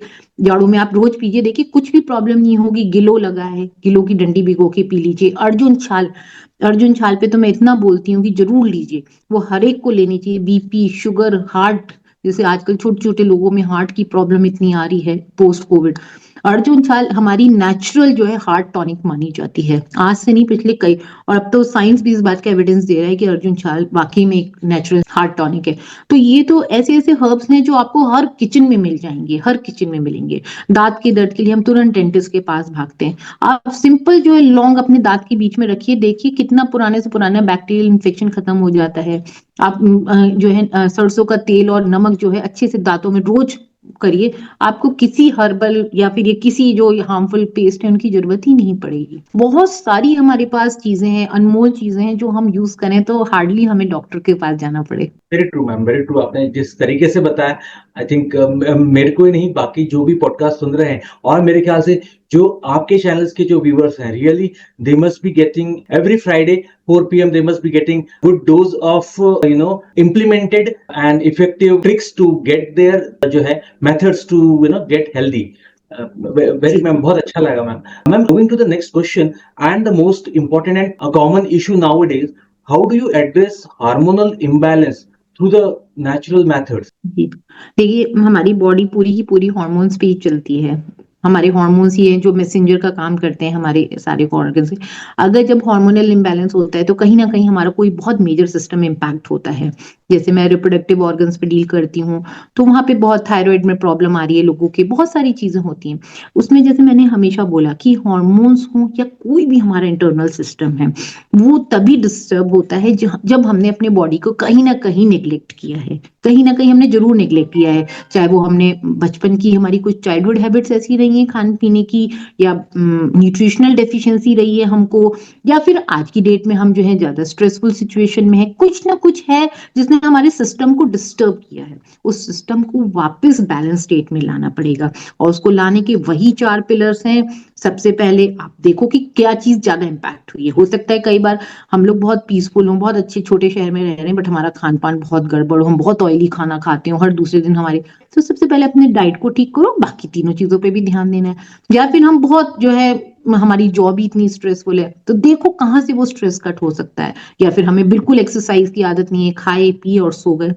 जाड़ों में आप रोज पीजिए, देखिए कुछ भी प्रॉब्लम नहीं होगी। गिलो लगा है, गिलो की डंडी भिगो के पी लीजिए। अर्जुन छाल पे तो मैं इतना बोलती हूँ कि जरूर लीजिए, वो हर एक को लेनी चाहिए। बीपी, शुगर, हार्ट, जैसे आजकल छोटे छोटे लोगों में हार्ट की प्रॉब्लम इतनी आ रही है पोस्ट कोविड, अर्जुन छाल हमारी नेचुरल जो है हार्ट टॉनिक मानी जाती है। आज से नहीं, पिछले कई, और अब तो साइंस भी इस बात का एविडेंस दे रहा है कि अर्जुन छाल वाकई में एक नेचुरल हार्ट टॉनिक है। तो ये तो ऐसे ऐसे हर्ब्स हैं जो आपको हर किचन में मिल जाएंगे, हर किचन में मिलेंगे। दांत के दर्द के लिए हम तुरंत डेंटिस्ट के पास भागते हैं। आप सिंपल जो है लौंग अपने दांत के बीच में रखिए, देखिए कितना पुराने से पुराना बैक्टीरियल इन्फेक्शन खत्म हो जाता है। आप जो है सरसों का तेल और नमक जो है अच्छे से दांतों में रोज करिए, आपको किसी हर्बल या फिर ये किसी जो हार्मफुल पेस्ट है उनकी जरूरत ही नहीं पड़ेगी। बहुत सारी हमारे पास चीजें हैं, अनमोल चीजें हैं जो हम यूज करें तो हार्डली हमें डॉक्टर के पास जाना पड़े। Very true ma'am, very true. आपने जिस तरीके से बताया, आई थिंक मेरे को ही नहीं, बाकी जो भी पॉडकास्ट सुन रहे हैं, और मेरे ख्याल से जो आपके चैनल्स के जो व्यूअर्स हैं, really they must be getting every Friday 4 PM, they must be getting good dose of implemented and effective tricks to get their जो है methods to get healthy. Very ma'am, बहुत अच्छा लगा मैम। Ma'am, moving to the next question and the most important and common issue nowadays, how do you address hormonal imbalance through the natural methods? जी, देखिए हमारी बॉडी पूरी की पूरी हॉर्मोन्स पे ही चलती है। हमारे हॉर्मोन्स ही हैं जो मैसेंजर का काम करते हैं हमारे सारे ऑर्गन्स से। अगर जब हार्मोनल इम्बैलेंस होता है तो कहीं न कहीं हमारा कोई बहुत मेजर सिस्टम इम्पैक्ट होता है। जैसे मैं रिप्रोडक्टिव ऑर्गन्स पे डील करती हूँ, तो वहाँ पे बहुत थायरॉइड में प्रॉब्लम आ रही है लोगों के, बहुत सारी चीज़ें होती हैं। उसमें जैसे मैंने हमेशा बोला कि हॉर्मोन्स हों या कोई भी हमारा इंटरनल सिस्टम है, वो तभी डिस्टर्ब होता है जब हमने अपने बॉडी को कहीं न कहीं नेग्लेक्ट किया है। कहीं न कहीं हमने ज़रूर नेग्लेक्ट किया है, चाहे वो हमने बचपन की हमारी कुछ चाइल्डहुड हैबिट्स ऐसी रही हैं खाने-पीने की, या न्यूट्रिशनल डेफिशिएंसी रही है हमको, या फिर आज की डेट में हम जो है ज़्यादा स्ट्रेसफुल सिचुएशन में हैं। कुछ ना कुछ है जिसने हमारे सिस्टम को डिस्टर्ब किया है। उस सिस्टम को वापस बैलेंस स्टेट में लाना पड़ेगा, और उसको लाने के वही 4 पिलर्स हैं। सबसे पहले आप देखो कि क्या चीज़ ज़्यादा इम्पैक्ट हुई है। हो सकता है कई बार हम लोग बहुत पीसफुल हों, बहुत अच्छे छोटे शहर में रह रहे हैं, बट हमारा खान-पान बहुत गड़बड़ हो, हम बहुत ऑयली खाना खाते हो, हर दूसरे दिन हमारे, तो सबसे पहले अपने डाइट को ठीक करो, बाकी तीनों चीज़ों पे भी ध्यान देना है। या फिर हम बहुत जो है, हमारी जॉब ही इतनी स्ट्रेसफुल है, तो देखो कहाँ से वो स्ट्रेस कट हो सकता है। या फिर हमें बिल्कुल एक्सरसाइज की आदत नहीं है, खाए, पिए और सो गए,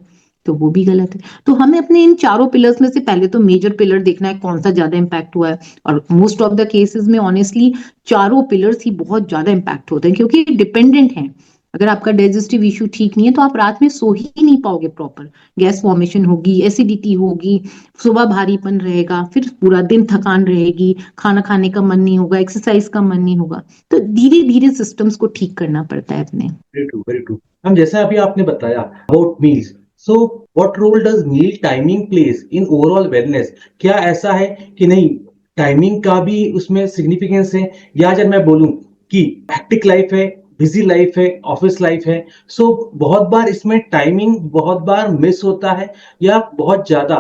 तो वो भी गलत है। तो हमें अपने इन चारों पिलर्स में से पहले तो मेजर पिलर देखना है कौन सा ज़्यादा इम्पैक्ट हुआ है, और मोस्ट ऑफ द केसेस में ऑनेस्टली चारों पिलर्स ही बहुत ज़्यादा इम्पैक्ट होते हैं, क्योंकि डिपेंडेंट हैं। अगर आपका डाइजेस्टिव इश्यू ठीक नहीं है तो आप रात में सो ही नहीं पाओगे प्रॉपर। गैस फॉर्मेशन होगी, एसिडिटी होगी, सुबह भारीपन रहेगा, फिर पूरा दिन थकान रहेगी, खाना खाने का मन नहीं होगा, एक्सरसाइज का मन नहीं होगा। तो धीरे-धीरे सिस्टम्स को ठीक करना पड़ता है अपने। Very true, very true. हम, जैसे अभी आपने बताया about meals, so what role does meal timing plays in overall wellness? क्या ऐसा है कि नहीं, टाइमिंग का भी उसमें सिग्निफिकेंस है? या अगर मैं बोलूं कि हेक्टिक लाइफ है, बिजी लाइफ है, ऑफिस लाइफ है, सो बहुत बार इसमें टाइमिंग बहुत बार मिस होता है, या बहुत ज्यादा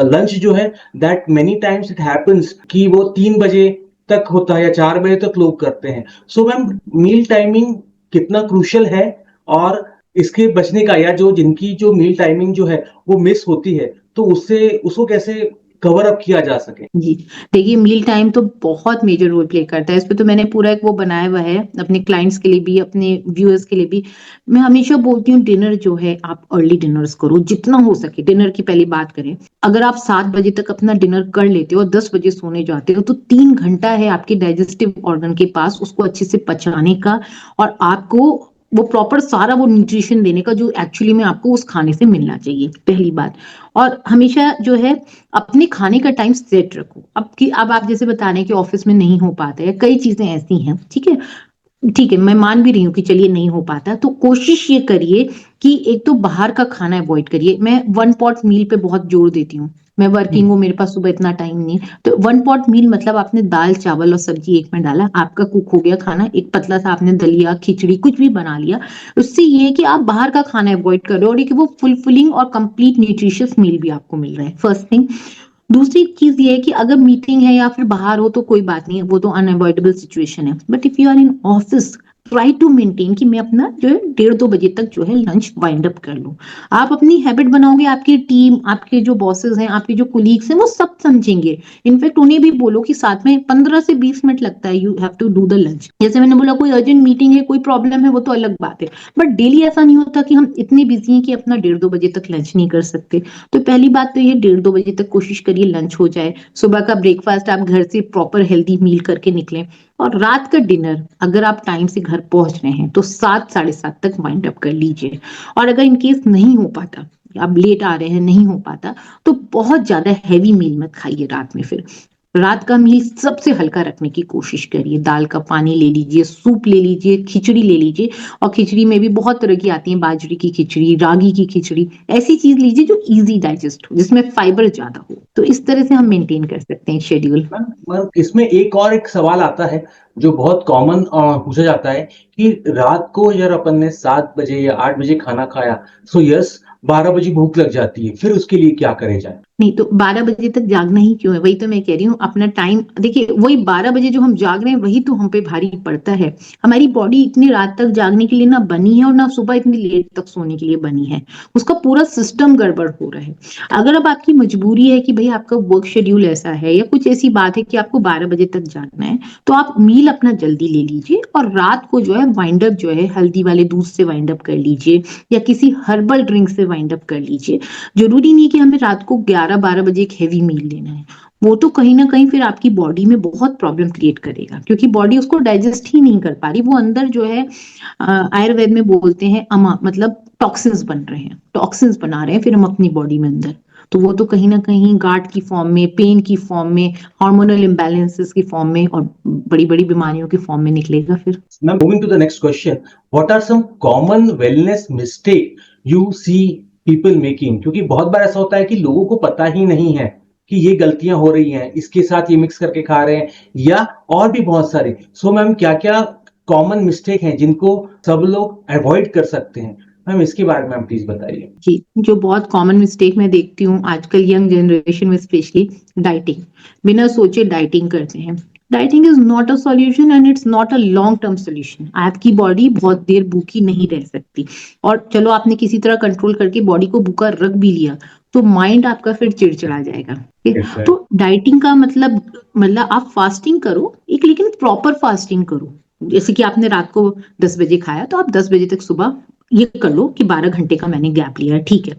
लंच जो है, that many times it happens कि वो 3 बजे तक होता है या 4 बजे तक लोग करते हैं। सो मैम, मील टाइमिंग कितना क्रूशियल है, और इसके बचने का, या जो जिनकी जो मील टाइमिंग जो है वो मिस होती है, तो उससे उसको कैसे कवर अप किया जा सके? जी, देखिए मील टाइम तो बहुत मेजर रोल प्ले करता है। इसपे तो मैंने पूरा एक वो बनाया हुआ है अपने क्लाइंट्स के लिए भी, अपने व्यूअर्स के लिए भी। मैं हमेशा बोलती हूँ डिनर जो है आप अर्ली डिनर्स करो, जितना हो सके। डिनर की पहले बात करें, अगर आप 7 बजे तक अपना डिनर कर लेते हो और 10 बजे सोने जाते हो, तो 3 घंटा है आपके डाइजेस्टिव ऑर्गन के पास उसको अच्छे से पचाने का, और आपको वो प्रॉपर सारा वो न्यूट्रिशन देने का जो एक्चुअली में आपको उस खाने से मिलना चाहिए, पहली बात। और हमेशा जो है अपने खाने का टाइम सेट रखो। अब आप जैसे बता रहे हैं कि ऑफिस में नहीं हो पाता है, कई चीजें ऐसी हैं, ठीक है। ठीक है, मैं मान भी रही हूँ कि चलिए नहीं हो पाता, तो कोशिश ये करिए कि एक तो बाहर का खाना अवॉइड करिए। मैं वन पॉट मील पे बहुत जोर देती हूँ। मैं वर्किंग हूँ, मेरे पास सुबह इतना टाइम नहीं है, तो वन पॉट मील मतलब आपने दाल चावल और सब्जी एक में डाला, आपका कुक हो गया खाना। एक पतला सा आपने दलिया खिचड़ी कुछ भी बना लिया। उससे ये है कि आप बाहर का खाना अवॉइड कर रहे हो, और एक वो फुलफिलिंग और कंप्लीट न्यूट्रिशियस मील भी आपको मिल रहा है, फर्स्ट थिंग। दूसरी चीज ये है कि अगर मीटिंग है या फिर बाहर हो तो कोई बात नहीं है, वो तो अनअवॉइडेबल सिचुएशन है, but if you are in office, try to maintain कि मैं अपना जो है 1:30-2 बजे तक जो है लंच वाइंड अप कर लूं। आप अपनी हैबिट बनाओगे, आपकी टीम, आपके जो बॉसेस हैं, आपके जो कुलीग्स हैं, वो सब समझेंगे। इनफैक्ट उन्हें भी बोलो कि साथ में 15 से 20 मिनट लगता है, you have to do the lunch. जैसे मैंने बोला, कोई अर्जेंट मीटिंग है, कोई प्रॉब्लम है, वो तो अलग बात है, बट डेली ऐसा नहीं होता कि हम इतने बिजी हैं कि अपना 1:30-2 बजे तक लंच नहीं कर सकते। तो पहली बात तो ये 1:30-2 बजे तक कोशिश करिए लंच हो जाए। सुबह का ब्रेकफास्ट आप घर से प्रॉपर हेल्दी मील करके निकलें, और रात का डिनर अगर आप टाइम से घर पहुंच रहे हैं तो 7 साढ़े 7 तक वाइंड अप कर लीजिए। और अगर इनकेस नहीं हो पाता, आप लेट आ रहे हैं, नहीं हो पाता, तो बहुत ज्यादा हैवी मील मत खाइए रात में। फिर रात का मील सबसे हल्का रखने की कोशिश करिए। दाल का पानी ले लीजिए, सूप ले लीजिए, खिचड़ी ले लीजिए। और खिचड़ी में भी बहुत तरह की आती है, बाजरे की खिचड़ी, रागी की खिचड़ी। ऐसी चीज लीजिए जो इजी डाइजेस्ट हो, जिसमें फाइबर ज्यादा हो। तो इस तरह से हम मेंटेन कर सकते हैं शेड्यूल। मैम, इसमें एक और एक सवाल आता है, जो बहुत कॉमन पूछा जाता है कि रात को अगर अपन ने 7 बजे या 8 बजे खाना खाया, सो यस 12 बजे भूख लग जाती है, फिर उसके लिए क्या करे जाए? नहीं तो 12 बजे तक जागना ही क्यों है? वही तो मैं कह रही हूँ, अपना टाइम देखिए, वही 12 बजे जो हम जाग रहे हैं वही तो हम पे भारी पड़ता है। हमारी बॉडी इतनी रात तक जागने के लिए ना बनी है और ना सुबह इतनी लेट तक सोने के लिए बनी है। उसका पूरा सिस्टम गड़बड़ हो रहा है। अगर अब आपकी मजबूरी है कि भाई आपका वर्क शेड्यूल ऐसा है या कुछ ऐसी बात है कि आपको 12 बजे तक जागना है, तो आप मील अपना जल्दी ले लीजिए और रात को जो है वाइंड अप जो है हल्दी वाले दूध से वाइंड अप कर लीजिए या किसी हर्बल ड्रिंक से वाइंड अप कर लीजिए। जरूरी नहीं कि हमें रात को 11-12 बजे एक हैवी मील लेना है। वो तो कहीं ना कहीं फिर आपकी बॉडी में बहुत प्रॉब्लम क्रिएट करेगा, क्योंकि बॉडी उसको डाइजेस्ट ही नहीं कर पा रही। वो अंदर जो है आयुर्वेद में बोलते हैं अमा, मतलब टॉक्सिन्स बन रहे हैं, टॉक्सिन्स बना रहे हैं फिर हम अपनी बॉडी में अंदर। तो वो तो कहीं ना कहीं गार्ड की फॉर्म में, पेन की फॉर्म में, हार्मोनल इम्बैलेंसेस की फॉर्म में और बड़ी बड़ी बीमारियों की फॉर्म में निकलेगा फिर। Now, moving to the next question, what are some common wellness mistake you see people making? क्योंकि बहुत बार ऐसा होता है कि लोगों को पता ही नहीं है कि ये गलतियां हो रही हैं, इसके साथ ये मिक्स करके खा रहे हैं या और भी बहुत सारे। सो मैम, क्या क्या कॉमन मिस्टेक हैं जिनको सब लोग अवॉइड कर सकते हैं? मैम, इसके बारे में आप प्लीज बताइए। जी, जो बहुत कॉमन मिस्टेक मैं देखती हूँ आजकल यंग जनरेशन में स्पेशली, डाइटिंग। बिना सोचे डाइटिंग करते हैं। Dieting is not a solution and it's not a long term solution. आपकी बॉडी बहुत देर भूखी नहीं रह सकती। और चलो आपने किसी तरह कंट्रोल करके बॉडी को भूखा रख भी लिया, तो माइंड आपका फिर चिड़चिड़ा जाएगा। ठीक है? तो डाइटिंग का मतलब आप फास्टिंग करो एक, लेकिन प्रॉपर फास्टिंग करो। जैसे कि आपने रात को 10 बजे खाया, तो आप 10 बजे तक सुबह ये कर लो कि 12 घंटे का मैंने गैप लिया है, ठीक है।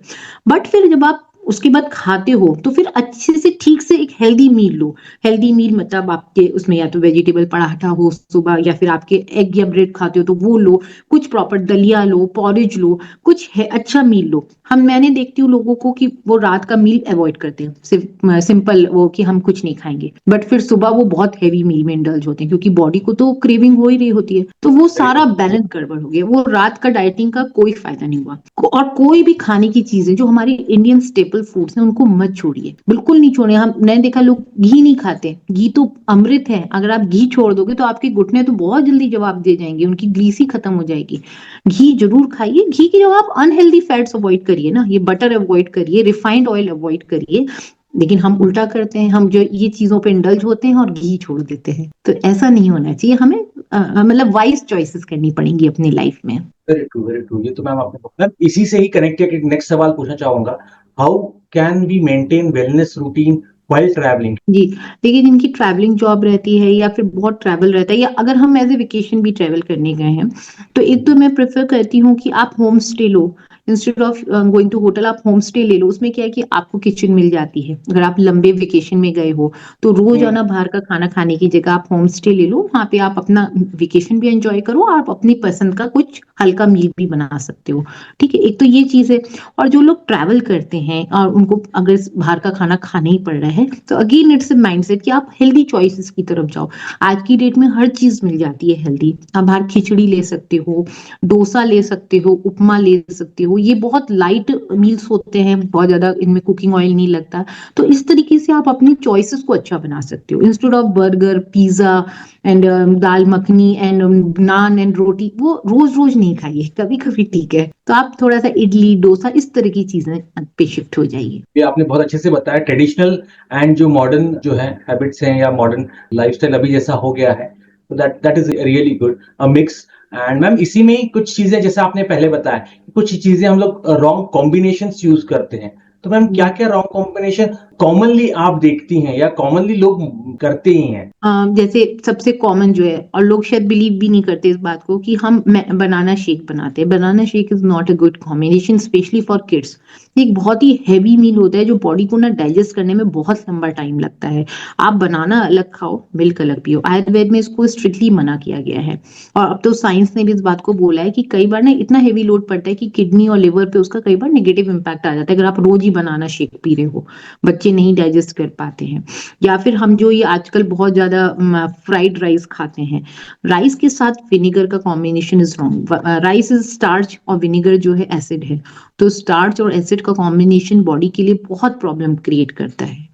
बट फिर जब आप उसके बाद खाते हो तो फिर अच्छे से ठीक से एक हेल्दी मील लो। हेल्दी मील मतलब आपके उसमें या तो वेजिटेबल पराठा हो सुबह, या फिर आपके एग या ब्रेड खाते हो तो वो लो, कुछ प्रॉपर दलिया लो, पॉरेज लो, कुछ है अच्छा मील लो। मैंने देखती हूँ लोगों को कि वो रात का मील अवॉइड करते हैं, सिर्फ सिंपल वो कि हम कुछ नहीं खाएंगे, बट फिर सुबह वो बहुत हैवी मील में इंडल्ज होते हैं, क्योंकि बॉडी को तो क्रेविंग हो ही रही होती है। तो वो सारा बैलेंस गड़बड़ हो गया, वो रात का डाइटिंग का कोई फायदा नहीं हुआ। और कोई भी खाने की चीजें जो हमारी इंडियन स्टेपल फूड्स हैं उनको मत छोड़िए, बिल्कुल नहीं छोड़िए। मैंने देखा लोग घी नहीं खाते, घी तो अमृत है। अगर आप घी छोड़ दोगे तो आपके घुटने तो बहुत जल्दी जवाब दे जाएंगे, उनकी ग्रीसी खत्म हो जाएगी। घी जरूर खाइए। घी की जगह आप अनहेल्दी फैट्स अवॉइड करिए ना, ये बटर अवॉइड करिए, रिफाइंड ऑयल अवॉइड करिए। लेकिन हम उल्टा करते हैं, हम जो ये चीजों पे इंडल्ज होते हैं और घी छोड़ देते हैं। तो ऐसा नहीं होना चाहिए। हमें मतलब वाइज चॉइसेस करनी पड़ेंगी अपनी लाइफ में। Very true, very true. ये तो मैम आपने, मैम इसी से ही कनेक्टेड एक नेक्स्ट सवाल पूछना चाहूंगा, how can we maintain wellness routine while travelling? जी, देखिए जिनकी ट्रैवलिंग जॉब रहती है या फिर बहुत ट्रैवल रहता है, या अगर हम एज ए वेकेशन भी ट्रैवल करने गए हैं, तो एक तो मैं प्रेफर करती हूँ कि आप होम स्टे लो। Instead of going to hotel, आप होम स्टे ले लो। उसमें क्या है कि आपको किचन मिल जाती है। अगर आप लंबे वेकेशन में गए हो तो रोज आना बाहर का खाना खाने की जगह आप होम स्टे ले लो। वहां पे आप अपना वेकेशन भी एंजॉय करो और आप अपनी पसंद का कुछ हल्का मील भी बना सकते हो। ठीक है, एक तो ये चीज है। और जो लोग ट्रैवल करते हैं और उनको अगर बाहर का खाना खाना ही पड़ रहा है, तो अगेन इट्स माइंडसेट कि आप हेल्दी चॉइसेस की तरफ जाओ। आज की डेट में हर चीज मिल जाती है हेल्दी। आप बाहर खिचड़ी ले सकते हो, डोसा ले सकते हो, उपमा ले सकते हो। ये बहुत लाइट मील्स होते हैं, बहुत ज्यादा इनमें कुकिंग ऑयल नहीं लगता। तो इस तरीके से आप अपनी चॉइसेस को अच्छा बना सकते हो, instead of burger, pizza and dal makhani and naan and roti. वो रोज रोज नहीं खाइए, कभी कभी ठीक है। तो आप थोड़ा सा इडली डोसा इस तरह की चीजें पे शिफ्ट हो जाइए। ये आपने बहुत अच्छे से बताया, ट्रेडिशनल एंड जो मॉडर्न जो है हैबिट्स हैं या मॉडर्न लाइफस्टाइल अभी जैसा हो गया है, तो that is really good, a mix. And ma'am इसी में ही कुछ चीजें, जैसे आपने पहले बताया, कुछ चीजें हम लोग रॉन्ग कॉम्बिनेशंस यूज करते हैं। तो मैम क्या क्या रॉन्ग कॉम्बिनेशन कॉमनली आप देखती हैं या कॉमनली लोग करते ही हैं? जैसे सबसे कॉमन जो है, और लोग शायद बिलीव भी नहीं करते इस बात को, कि हम बनाना शेक बनाते हैं। Banana shake is not a good combination, specially for kids. एक बहुत ही हैवी मील होता है जो बॉडी को ना डाइजेस्ट करने में बहुत लंबा टाइम लगता है। आप बनाना अलग खाओ, मिल्क अलग पियो। आयुर्वेद में इसको स्ट्रिक्टली मना किया गया है। और अब तो साइंस ने भी इस बात को बोला है कि कई बार ना इतना हैवी लोड पड़ता है कि किडनी और लिवर पे उसका कई बार नेगेटिव इम्पैक्ट आ जाता है, अगर आप रोज ही बनाना शेक पी रहे हो। बच्चे नहीं डाइजेस्ट कर पाते हैं। या फिर हम जो ये आजकल बहुत ज्यादा फ्राइड राइस खाते हैं, राइस के साथ विनेगर का combination is wrong. Rice is starch और विनेगर जो है एसिड है। तो स्टार्च और एसिड का कॉम्बिनेशन बॉडी के लिए बहुत प्रॉब्लम क्रिएट करता है।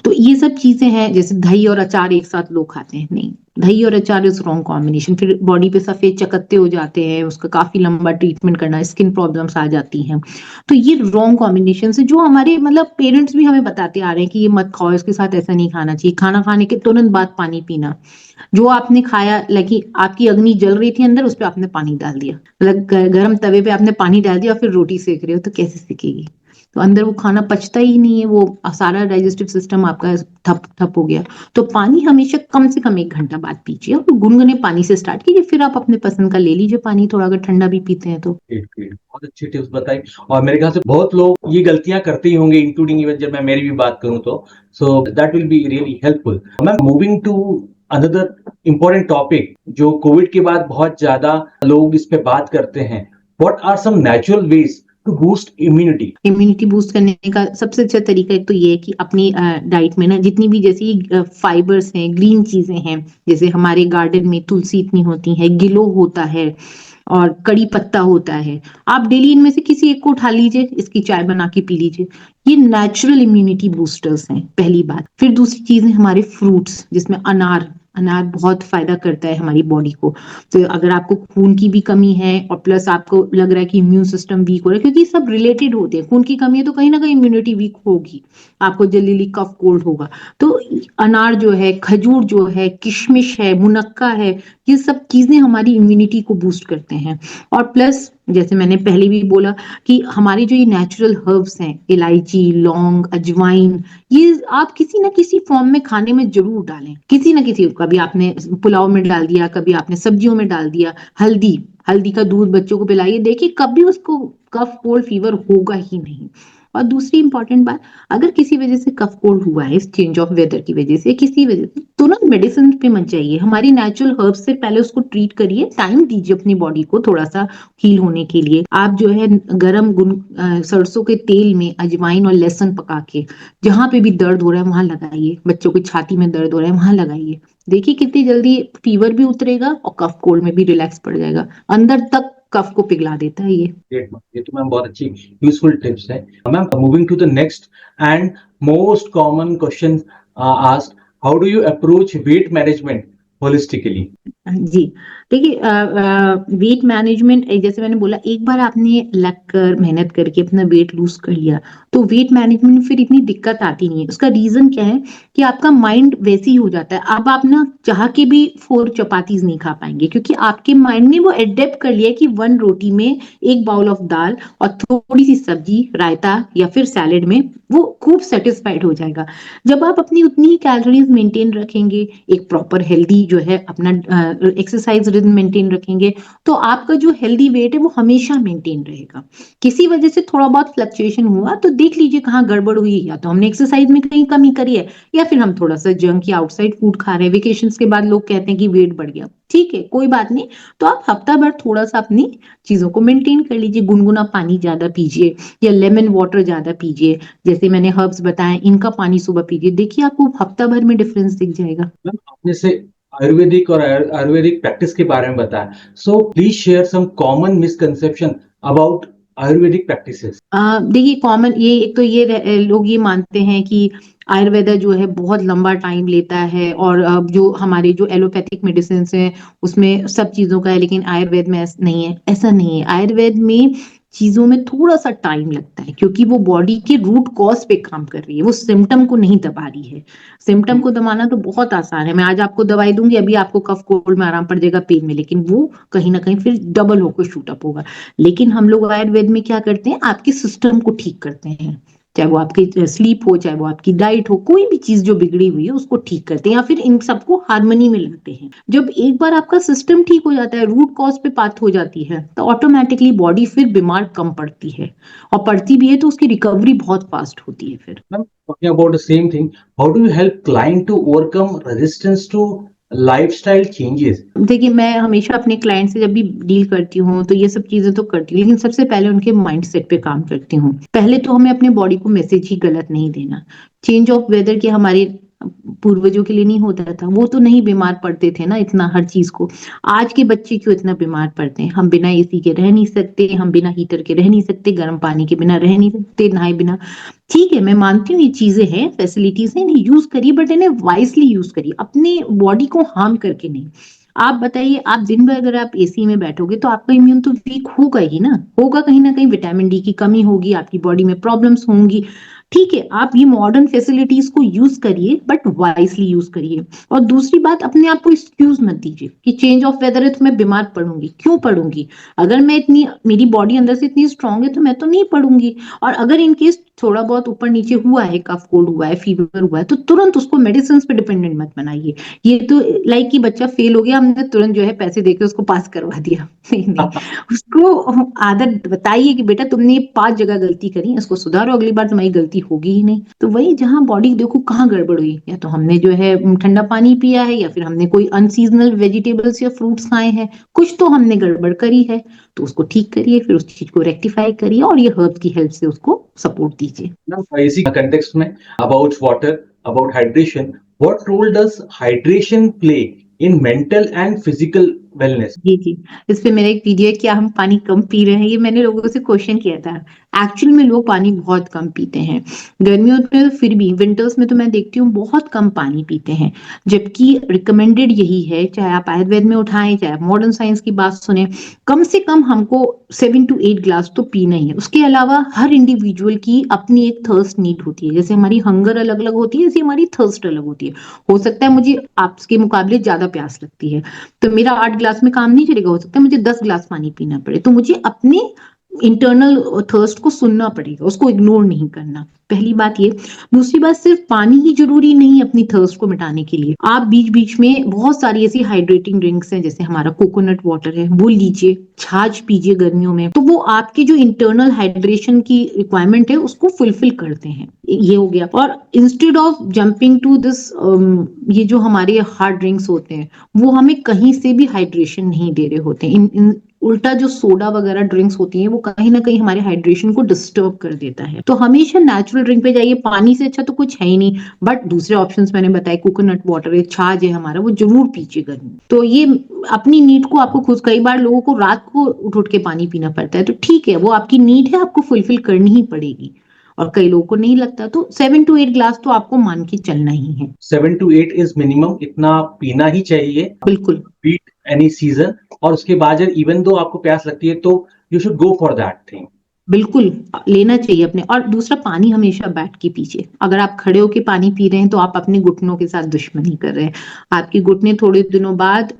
तो ये सब चीजें हैं, जैसे दही और अचार एक साथ लोग खाते हैं, नहीं, दही और अचार इज रॉन्ग कॉम्बिनेशन, फिर बॉडी पे सफेद चकत्ते हो जाते हैं, उसका काफी लंबा ट्रीटमेंट करना, स्किन प्रॉब्लम्स आ जाती हैं। तो ये रॉन्ग कॉम्बिनेशन से जो हमारे मतलब पेरेंट्स भी हमें बताते आ रहे हैं कि ये मत खाओ, इसके साथ ऐसा नहीं खाना चाहिए, खाना खाने के तुरंत बाद पानी पीना, जो आपने खाया लगी आपकी अग्नि जल रही थी अंदर, उस पर आपने पानी डाल दिया, मतलब गर्म तवे पे आपने पानी डाल दिया और फिर रोटी सेक रहे हो, तो कैसे सेकेगी? तो अंदर वो खाना पचता ही नहीं है, वो सारा डाइजेस्टिव सिस्टम आपका ठप ठप हो गया। तो पानी हमेशा कम से कम 1 घंटा बाद पीजिए, और गुनगुने पानी से स्टार्ट कीजिए, फिर आप अपने पसंद का ले लीजिए पानी, थोड़ा अगर ठंडा भी पीते हैं तो। Great, great. बहुत अच्छी टिप्स बताई, और मेरे ख्याल से बहुत लोग ये गलतियां करते ही होंगे, इंक्लूडिंग इवन जब मैं मेरी भी बात करूं तो, so that will be really helpful. Ma'am, moving to another important topic, जो कोविड के बाद बहुत ज्यादा लोग इस पे बात करते हैं, what are some natural ways to boost immunity? Immunity boost करने का सबसे अच्छा तरीका एक तो ये है कि अपनी डाइट में ना जितनी भी जैसे फाइबर्स हैं, ग्रीन चीजें हैं, जैसे हमारे गार्डन में तुलसी इतनी होती है, गिलो होता है और कड़ी पत्ता होता है, आप डेली इनमें से किसी एक को उठा लीजिए, इसकी चाय बना के पी लीजिए। ये नेचुरल इम्यूनिटी बूस्टर्स हैं, पहली बात। फिर दूसरी चीज है हमारे फ्रूट्स, जिसमें अनार, अनार बहुत फायदा करता है हमारी बॉडी को। तो अगर आपको खून की भी कमी है और प्लस आपको लग रहा है कि इम्यून सिस्टम वीक हो रहा है, क्योंकि सब रिलेटेड होते हैं, खून की कमी है तो कहीं ना कहीं इम्यूनिटी वीक होगी, आपको जल्दी कफ कोल्ड होगा। तो अनार जो है, खजूर जो है, किशमिश है, मुनक्का है, ये सब चीजें हमारी इम्यूनिटी को बूस्ट करते हैं। और प्लस जैसे मैंने पहले भी बोला कि हमारे जो ये नेचुरल हर्ब्स हैं, इलायची, लौंग, अजवाइन, ये आप किसी ना किसी फॉर्म में खाने में जरूर डालें, किसी ना किसी, कभी आपने पुलाव में डाल दिया, कभी आपने सब्जियों में डाल दिया। हल्दी, हल्दी का दूध बच्चों को पिलाइए, देखिए कभी उसको कफ कोल्ड फीवर होगा ही नहीं। और दूसरी इंपॉर्टेंट बात, अगर किसी वजह से कफ कोल्ड हुआ है, इस चेंज ऑफ वेदर की वजह से, किसी वजह से, तुरंत मेडिसिन पे मत जाइए, हमारी नेचुरल हर्ब्स से पहले उसको ट्रीट करिए, टाइम दीजिए अपनी बॉडी को थोड़ा सा हील होने के लिए। आप जो है गरम सरसों के तेल में अजवाइन और लहसुन पका के जहां पे भी दर्द हो रहा है वहां लगाइए, बच्चों की छाती में दर्द हो रहा है वहां लगाइए, देखिए कितनी जल्दी फीवर भी उतरेगा और कफ कोल्ड में भी रिलैक्स पड़ जाएगा, अंदर तक कफ को पिघला देता है ये। ग्रेट मैम, ये तो मैम बहुत अच्छी यूजफुल टिप्स है। Ma'am, moving to the next and most common question asked, how do you approach weight management holistically? जी, देखिए वेट मैनेजमेंट जैसे मैंने बोला, एक बार आपने लग कर मेहनत करके अपना वेट लूज कर लिया तो वेट मैनेजमेंट में फिर इतनी दिक्कत आती नहीं है। उसका रीजन क्या है कि आपका माइंड वैसे ही हो जाता है, अब आप ना चाह के भी 4 चपातीज नहीं खा पाएंगे, क्योंकि आपके माइंड ने वो एडेप्ट कर लिया कि 1 रोटी में 1 बाउल ऑफ दाल और थोड़ी सी सब्जी, रायता या फिर सैलेड में वो खूब सेटिस्फाइड हो जाएगा। जब आप अपनी उतनी ही कैलोरीज मेंटेन रखेंगे, एक प्रॉपर हेल्दी जो है अपना एक्सरसाइज रिदम मेंटेन रखेंगे, तो आपका जो हेल्दी वेट है वो हमेशा मेंटेन रहेगा। किसी वजह से थोड़ा बहुत फ्लक्चुएशन हुआ तो देख लीजिए कहाँ गड़बड़ हुई, या तो हमने एक्सरसाइज में कहीं कमी करी है, या फिर हम थोड़ा सा जंक या आउटसाइड फूड खा रहे हैं। वेकेशन के बाद लोग कहते हैं कि वेट बढ़ गया, ठीक है कोई बात नहीं, तो आप हफ्ता भर थोड़ा सा अपनी चीजों को मेंटेन कर लीजिए, गुनगुना पानी ज्यादा पीजिए या लेमन वाटर ज्यादा पीजिए, जैसे मैंने हर्ब्स बताए इनका पानी सुबह पीजिए, देखिए आपको हफ्ता भर में डिफरेंस दिख जाएगा। मैम, आपने से आयुर्वेदिक और आयुर्वेदिक प्रैक्टिस के बारे में बताया, so please share some common misconception about Ayurvedic practices. देखिए कॉमन ये एक तो ये लोग ये मानते हैं कि आयुर्वेदा जो है बहुत लंबा टाइम लेता है, और जो हमारे जो एलोपैथिक मेडिसिन हैं उसमें सब चीजों का है, लेकिन आयुर्वेद में नहीं है, ऐसा नहीं है। आयुर्वेद में चीजों में थोड़ा सा टाइम लगता है, क्योंकि वो बॉडी के रूट कॉज पे काम कर रही है, वो सिम्टम को नहीं दबा रही है। सिम्टम को दबाना तो बहुत आसान है, मैं आज आपको दवाई दूंगी, अभी आपको कफ कोल्ड में आराम पड़ जाएगा, पेन में, लेकिन वो कहीं ना कहीं फिर डबल होकर शूट अप होगा। लेकिन हम लोग आयुर्वेद में क्या करते हैं, आपके सिस्टम को ठीक करते हैं, चाहे वो आपकी स्लीप हो, चाहे वो आपकी डाइट हो, कोई भी चीज जो बिगड़ी हुई है उसको ठीक करते हैं, या फिर इन सबको हार्मनी में लाते हैं। जब एक बार आपका सिस्टम ठीक हो जाता है, रूट कॉज पे बात हो जाती है, तो ऑटोमेटिकली बॉडी फिर बीमार कम पड़ती है, और पड़ती भी है तो उसकी रिकवरी बहुत फास्ट होती है फिर। Ma'am, talking about the same thing, how do you help client to overcome resistance to lifestyle changes? देखिए मैं हमेशा अपने क्लाइंट से जब भी डील करती हूँ तो ये सब चीजें तो करती हूँ, लेकिन सबसे पहले उनके माइंडसेट पे काम करती हूँ। पहले तो हमें अपने बॉडी को मैसेज ही गलत नहीं देना। चेंज ऑफ वेदर के हमारे पूर्वजों के लिए नहीं होता था, वो तो नहीं बीमार पड़ते थे ना इतना हर चीज को। आज के बच्चे क्यों इतना बीमार पड़ते हैं? हम बिना एसी के रह नहीं सकते, हम बिना हीटर के रह नहीं सकते, गर्म पानी के बिना रह नहीं सकते, नहाए बिना। ठीक है, मैं मानती हूँ ये चीजें हैं, फैसिलिटीज हैं, इन्हें यूज करिए, बट इन्हें वाइसली यूज करिए, अपने बॉडी को हार्म करके नहीं। आप बताइए, आप दिन भर अगर आप एसी में बैठोगे तो आपका इम्यून तो वीक होगा ही ना, होगा, कहीं ना कहीं विटामिन डी की कमी होगी, आपकी बॉडी में प्रॉब्लम्स होंगी। ठीक है, आप ये मॉडर्न फैसिलिटीज को यूज करिए, बट वाइसली यूज करिए। और दूसरी बात, अपने आप को एक्सक्यूज मत दीजिए कि चेंज ऑफ वेदर है तो मैं बीमार पड़ूंगी। क्यों पड़ूंगी? अगर मैं इतनी, मेरी बॉडी अंदर से इतनी स्ट्रांग है तो मैं तो नहीं पड़ूंगी। और अगर इनकेस थोड़ा बहुत ऊपर नीचे हुआ है, कफ कोल्ड हुआ है, फीवर हुआ है, तो तुरंत उसको मेडिसिन पे डिपेंडेंट मत बनाइए। ये तो लाइक कि बच्चा फेल हो गया, हमने तुरंत जो है पैसे देके उसको पास करवा दिया। नहीं नहीं, उसको आदत बताइए कि बेटा तुमने ये 5 जगह गलती करी, इसको सुधारो, अगली बार तुम्हारी गलती होगी ही नहीं। तो वही, जहां बॉडी देखो कहाँ गड़बड़ हुई, या तो हमने जो है ठंडा पानी पिया है, या फिर हमने कोई अनसीजनल वेजिटेबल्स या फ्रूट्स खाए हैं, कुछ तो हमने गड़बड़ करी है। तो उसको ठीक करिए, फिर उस चीज को रेक्टिफाई करिए, और ये हर्ब की हेल्प से उसको सपोर्ट दीजिए। इसी कंटेक्स्ट में about water, about hydration, what role does hydration play in mental and physical wellness? जी जी, इस पे मेरा एक वीडियो है, क्या हम पानी कम पी रहे हैं, ये मैंने लोगों से क्वेश्चन किया था। एक्चुअल में लोग पानी बहुत कम पीते हैं। गर्मियों में तो फिर भी, विंटर्स में तो मैं देखती हूँ बहुत कम पानी पीते हैं। जबकि रिकमेंडेड यही है, चाहे आप आयुर्वेद में उठाएं, चाहे आप मॉडर्न साइंस की बात सुने, कम से कम हमको 7 to 8 ग्लास तो पीना ही है। उसके अलावा हर इंडिविजुअल की अपनी एक थर्स्ट नीड होती है। जैसे हमारी हंगर अलग अलग होती है, जैसे हमारी थर्स्ट अलग होती है। हो सकता है मुझे आपके मुकाबले ज्यादा प्यास लगती है, तो मेरा 8 ग्लास में काम नहीं चलेगा, हो सकता है मुझे 10 ग्लास पानी पीना पड़े। तो मुझे अपने इंटरनल थर्स्ट को सुनना पड़ेगा, उसको इग्नोर नहीं करना। पहली बात ये। दूसरी बात, सिर्फ पानी ही जरूरी नहीं अपनी थर्स्ट को मिटाने के लिए। आप बीच बीच में बहुत सारी ऐसी हाइड्रेटिंग ड्रिंक्स हैं, जैसे हमारा कोकोनट वाटर है, वो लीजिए, छाछ पीजिए गर्मियों में, तो वो आपके जो इंटरनल हाइड्रेशन की रिक्वायरमेंट है उसको फुलफिल करते हैं। ये हो गया। और instead of jumping to this, ये जो हमारे हार्ड ड्रिंक्स होते हैं, वो हमें कहीं से भी हाइड्रेशन नहीं दे रहे होते हैं। उल्टा जो सोडा वगैरह ड्रिंक्स होती हैं, वो कहीं ना कहीं हमारे हाइड्रेशन को डिस्टर्ब कर देता है। तो हमेशा नेचुरल ड्रिंक पे जाइए, पानी से अच्छा तो कुछ है ही नहीं। बट दूसरे ऑप्शंस मैंने बताए, कोकोनट वाटर है, छाछ है हमारा, वो जरूर पीजिए गर्मी। तो ये अपनी नीड को आपको खुद, कई बार लोगों को रात को उठ उठ के पानी पीना पड़ता है, तो ठीक है, वो आपकी नीड है, आपको फुलफिल करनी ही पड़ेगी। और कई लोगों को नहीं लगता, तो 7 to 8 ग्लास तो आपको मान के चलना ही है। 7 to 8 इज मिनिमम, इतना पीना ही चाहिए, बिल्कुल बीट एनी सीजन। और उसके बाद इवन दो आपको प्यास लगती है तो you should go for that thing. बिल्कुल लेना चाहिए अपने। और दूसरा, पानी हमेशा बैठ के पीजिए। अगर आप खड़े होके पानी पी रहे हैं तो आप अपने घुटनों के साथ दुश्मनी कर रहे हैं। आपके घुटने थोड़े दिनों बाद